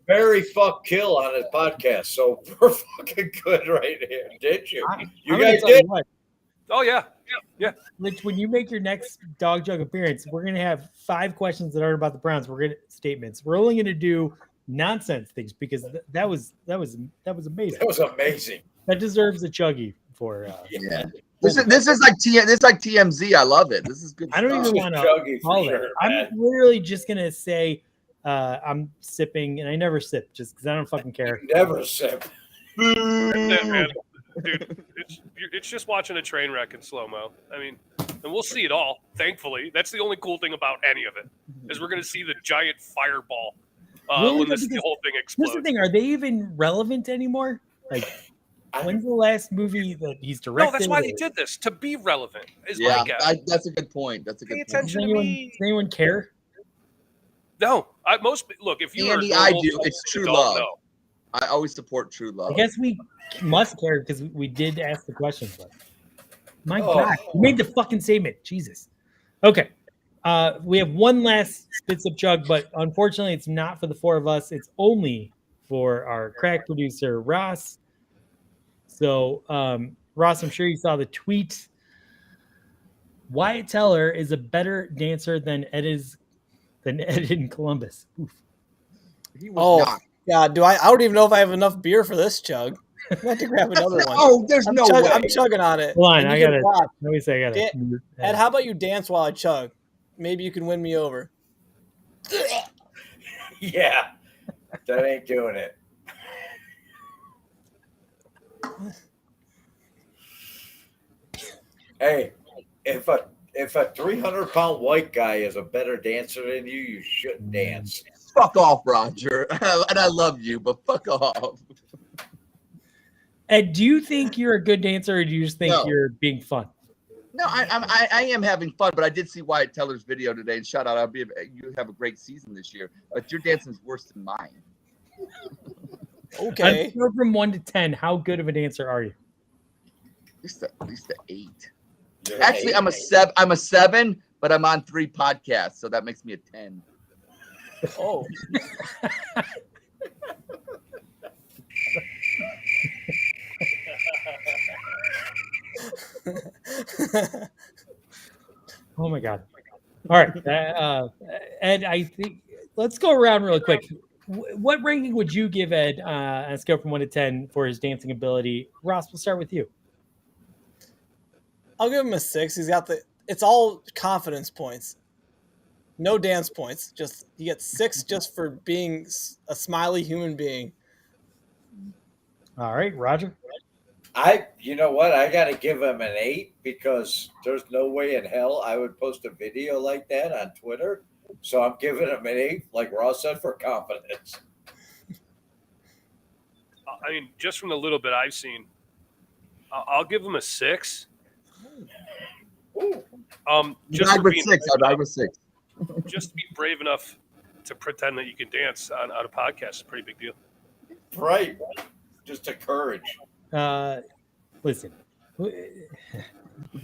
very fuck kill on his podcast, so we're fucking good right here, did you? You
I'm gonna
guys
tell you
did.
what,
Oh yeah.
Rich, when you make your next Dog Jug appearance, we're gonna have 5 questions that aren't about the Browns. We're gonna statements. We're only gonna do nonsense things because that was amazing.
That was amazing.
That deserves a chuggy for.
Yeah. This is like TMZ. I love it. This is good.
I don't
stuff.
even
This
want
is
to
chuggy for
call
sure,
it.
man.
I'm literally just gonna say I'm sipping, and I never sip just because I don't fucking care.
Never sip.
That's it, man. Dude, it's just watching a train wreck in slow mo. I mean, and we'll see it all. Thankfully, that's the only cool thing about any of it is we're going to see the giant fireball when the whole thing explodes.
Here's the thing: are they even relevant anymore? Like, when's the last movie that he's directed?
No, that's why they did this, to be relevant. Is
Yeah,
my guess.
that's a good point. That's a good
Pay
point.
attention
Does
to me.
anyone care?
No, look. If you
Andy,
are
I
normal,
do. It's
you
true
don't
love.
know.
I always support true love.
I guess we must care because we did ask the question. But my
Oh.
God, you made the fucking statement. Jesus. Okay. We have one last Spits Up Chug, but unfortunately, it's not for the four of us. It's only for our crack producer, Ross. So, Ross, I'm sure you saw the tweet. Wyatt Teller is a better dancer than Ed in Columbus. Oof.
He was not.
God, I don't even know if I have enough beer for this chug. I have to grab another one.
Oh, there's no way.
I'm chugging on it.
Hold on,
And
I
you
gotta.
can watch.
Let me say, I gotta.
Ed, how about you dance while I chug? Maybe you can win me over.
Yeah, that ain't doing it. Hey, if a 300-pound white guy is a better dancer than you shouldn't dance.
Fuck off, Roger. And I love you, but fuck off.
Ed, do you think you're a good dancer, or do you just think
No.
you're being fun?
No, I am having fun, but I did see Wyatt Teller's video today, and shout out, you have a great season this year, but your dancing is worse than mine.
Okay.
On a scale from 1 to 10, how good of a dancer are you?
At least a 8.
You're
Actually,
an
I'm a 7, but I'm on 3 podcasts, so that makes me a 10.
Oh.
Oh my God. All right. Ed, I think let's go around real quick. What ranking would you give Ed on a scale from 1 to 10 for his dancing ability? Ross, we'll start with you.
I'll give him a 6. It's all confidence points. No dance points. Just you get 6 just for being a smiley human being.
All right, Roger.
you know what? I got to give him an 8 because there's no way in hell I would post a video like that on Twitter. So I'm giving him an 8, like Ross said, for confidence.
I mean, just from the little bit I've seen, I'll give him a 6. Just
I'd
for
with
being
6. I'd with 6.
just to be brave enough to pretend that you can dance on a podcast is a pretty big deal.
Right. Just to courage.
Listen,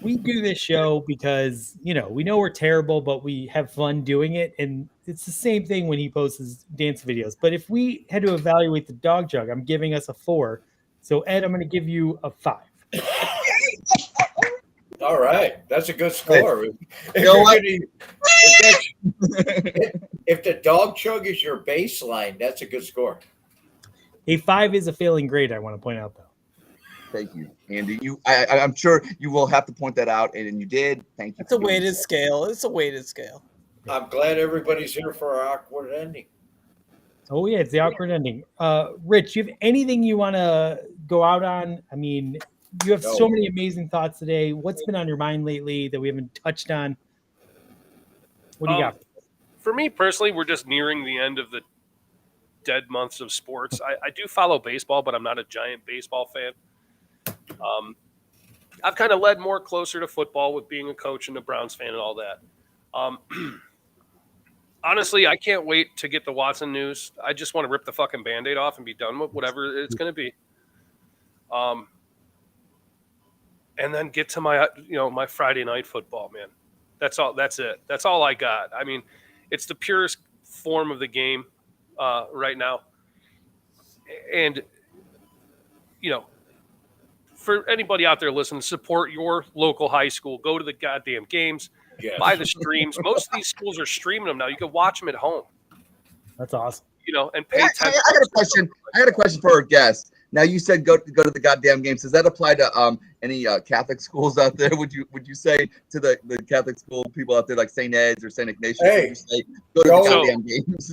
we do this show because, we know we're terrible, but we have fun doing it. And it's the same thing when he posts his dance videos. But if we had to evaluate the Dawg Chug, I'm giving us a 4. So, Ed, I'm going to give you a 5.
All right. That's a good score. If the Dawg Chug is your baseline, that's a good score.
A 5 is a failing grade, I want to point out, though.
Thank you, Andy. I'm sure you will have to point that out, and you did. Thank you.
It's a weighted scale. It's a weighted scale.
I'm glad everybody's here for our awkward ending.
Oh, yeah, it's the awkward ending. Rich, you have anything you want to go out on? I mean, you have so many amazing thoughts today. What's been on your mind lately that we haven't touched on? What do you got?
For me personally, we're just nearing the end of the dead months of sports. I do follow baseball, but I'm not a giant baseball fan. I've kind of led more closer to football with being a coach and a Browns fan and all that. Honestly, I can't wait to get the Watson news. I just want to rip the fucking Band-Aid off and be done with whatever it's going to be. And then get to my, my Friday night football, man. That's all. That's it. That's all I got. I mean, it's the purest form of the game right now. And, for anybody out there listening, support your local high school. Go to the goddamn games.
Yes.
Buy the streams. Most of these schools are streaming them now. You can watch them at home.
That's awesome.
And pay attention.
I got a question. I got a question for our guest. Now you said go to the goddamn games. Does that apply to any Catholic schools out there? Would you say to the Catholic school people out there like St. Ed's or St. Ignatius?
Hey,
would you say go to the goddamn games?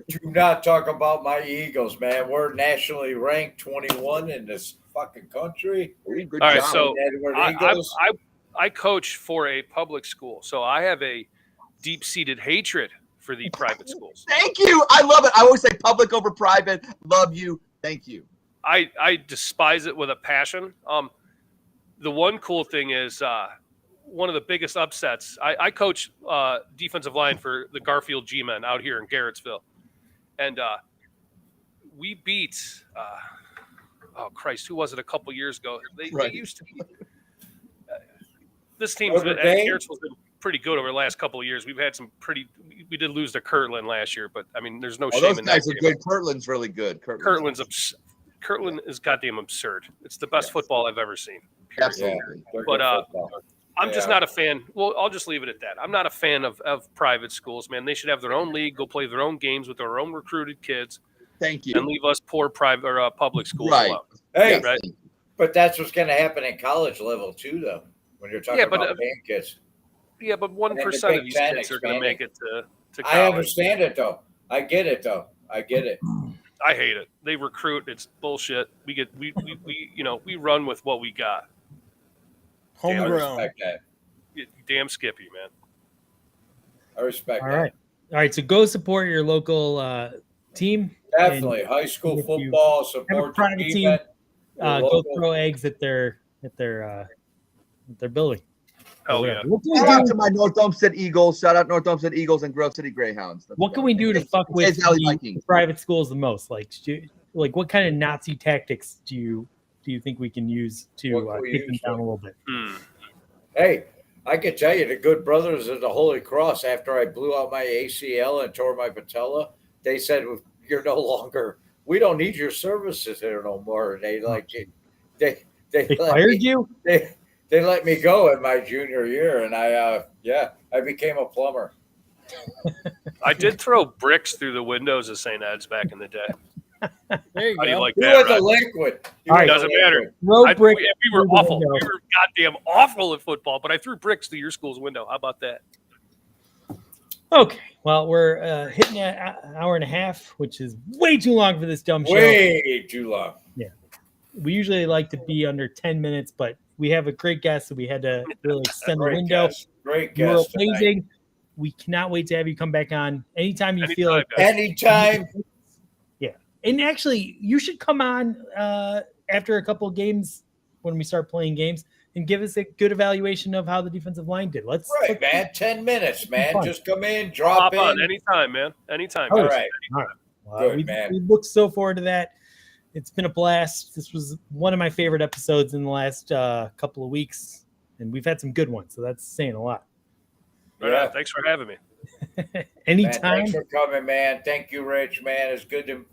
Do not talk about my Eagles, man. We're nationally ranked 21 in this fucking country.
Good
All right,
job.
so
Edward
I,
Eagles.
I coach for a public school, so I have a deep-seated hatred for the private schools.
Thank you. I love it. I always say public over private. Love you. Thank you.
I despise it with a passion. The one cool thing is one of the biggest upsets. I coach defensive line for the Garfield G-Men out here in Garrettsville, and we beat. Oh Christ, who was it a couple years ago? They used to be. This team's been Garrettsville's been pretty good over the last couple of years. We've had some pretty. We did lose to Kirtland last year, but I mean, there's no shame in that.
Those guys are good. Kirtland's really good.
Kirtland is goddamn absurd. It's the best football I've ever seen.
Absolutely.
But I'm just not a fan. Well, I'll just leave it at that. I'm not a fan of private schools, man. They should have their own league, go play their own games with their own recruited kids.
Thank you.
And leave us poor private or public schools
Right.
alone.
Hey,
Right?
but that's what's going to happen in college level too, though. When you're talking about paying kids.
Yeah, but 1% of these
Big
kids are going to make it to college.
I understand it though. I get it though. I get it.
I hate it. They recruit. It's bullshit. We run with what we got.
I
Homegrown.
respect that.
Damn Skippy, man.
I respect
All
that.
right. All right. So go support your local team.
Definitely. High school
if you
football,
have a
support
private
the
team,
defense.
Go throw eggs at their building.
Hell yeah.
Shout out to my North Olmsted Eagles. Shout out North Olmsted Eagles and Grove City Greyhounds.
What can we do to fuck with
Valley
the
Vikings.
private schools the most? Like what kind of Nazi tactics do you think we can use to
What can we
kick them
use
down a
for?
little bit?
Hey, I can tell you the good brothers of the Holy Cross, after I blew out my ACL and tore my patella, they said, you're no longer, we don't need your services here no more. They
They fired you?
They let me go in my junior year, and I became a plumber.
I did throw bricks through the windows of St. Ed's back in the day.
There you
How do you
go.
like
You
that,
were the
right?
liquid.
All right.
Doesn't matter.
Throw brick
We were
through the
awful.
window.
We were goddamn awful at football, but I threw bricks through your school's window. How about that?
Okay. Well, we're hitting an hour and a half, which is way too long for this dumb show.
Way too long.
We usually like to be under 10 minutes, but we have a great guest, so we had to really extend the
Great
window.
guest. Great
You were
guest. tonight.
amazing. We cannot wait to have you come back on anytime you feel like.
guys.
Anytime.
And actually, you should come on after a couple of games when we start playing games and give us a good evaluation of how the defensive line did. Let's
Man. 10 minutes, man.
Fun.
Just come in,
Hop
drop
on
in.
anytime, man. Anytime.
All
All
guys.
right. Good,
we,
man.
we look so forward to that. It's been a blast. This was one of my favorite episodes in the last couple of weeks, and we've had some good ones, so that's saying a lot.
Right on. Thanks for having me.
Man,
Anytime.
thanks for coming, man. Thank you, Rich, man. It's good to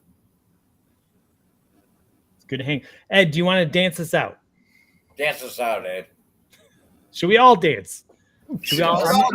It's good to hang. Ed, do you want to dance us out?
dance us out, Ed.
Should we all dance? Should we all?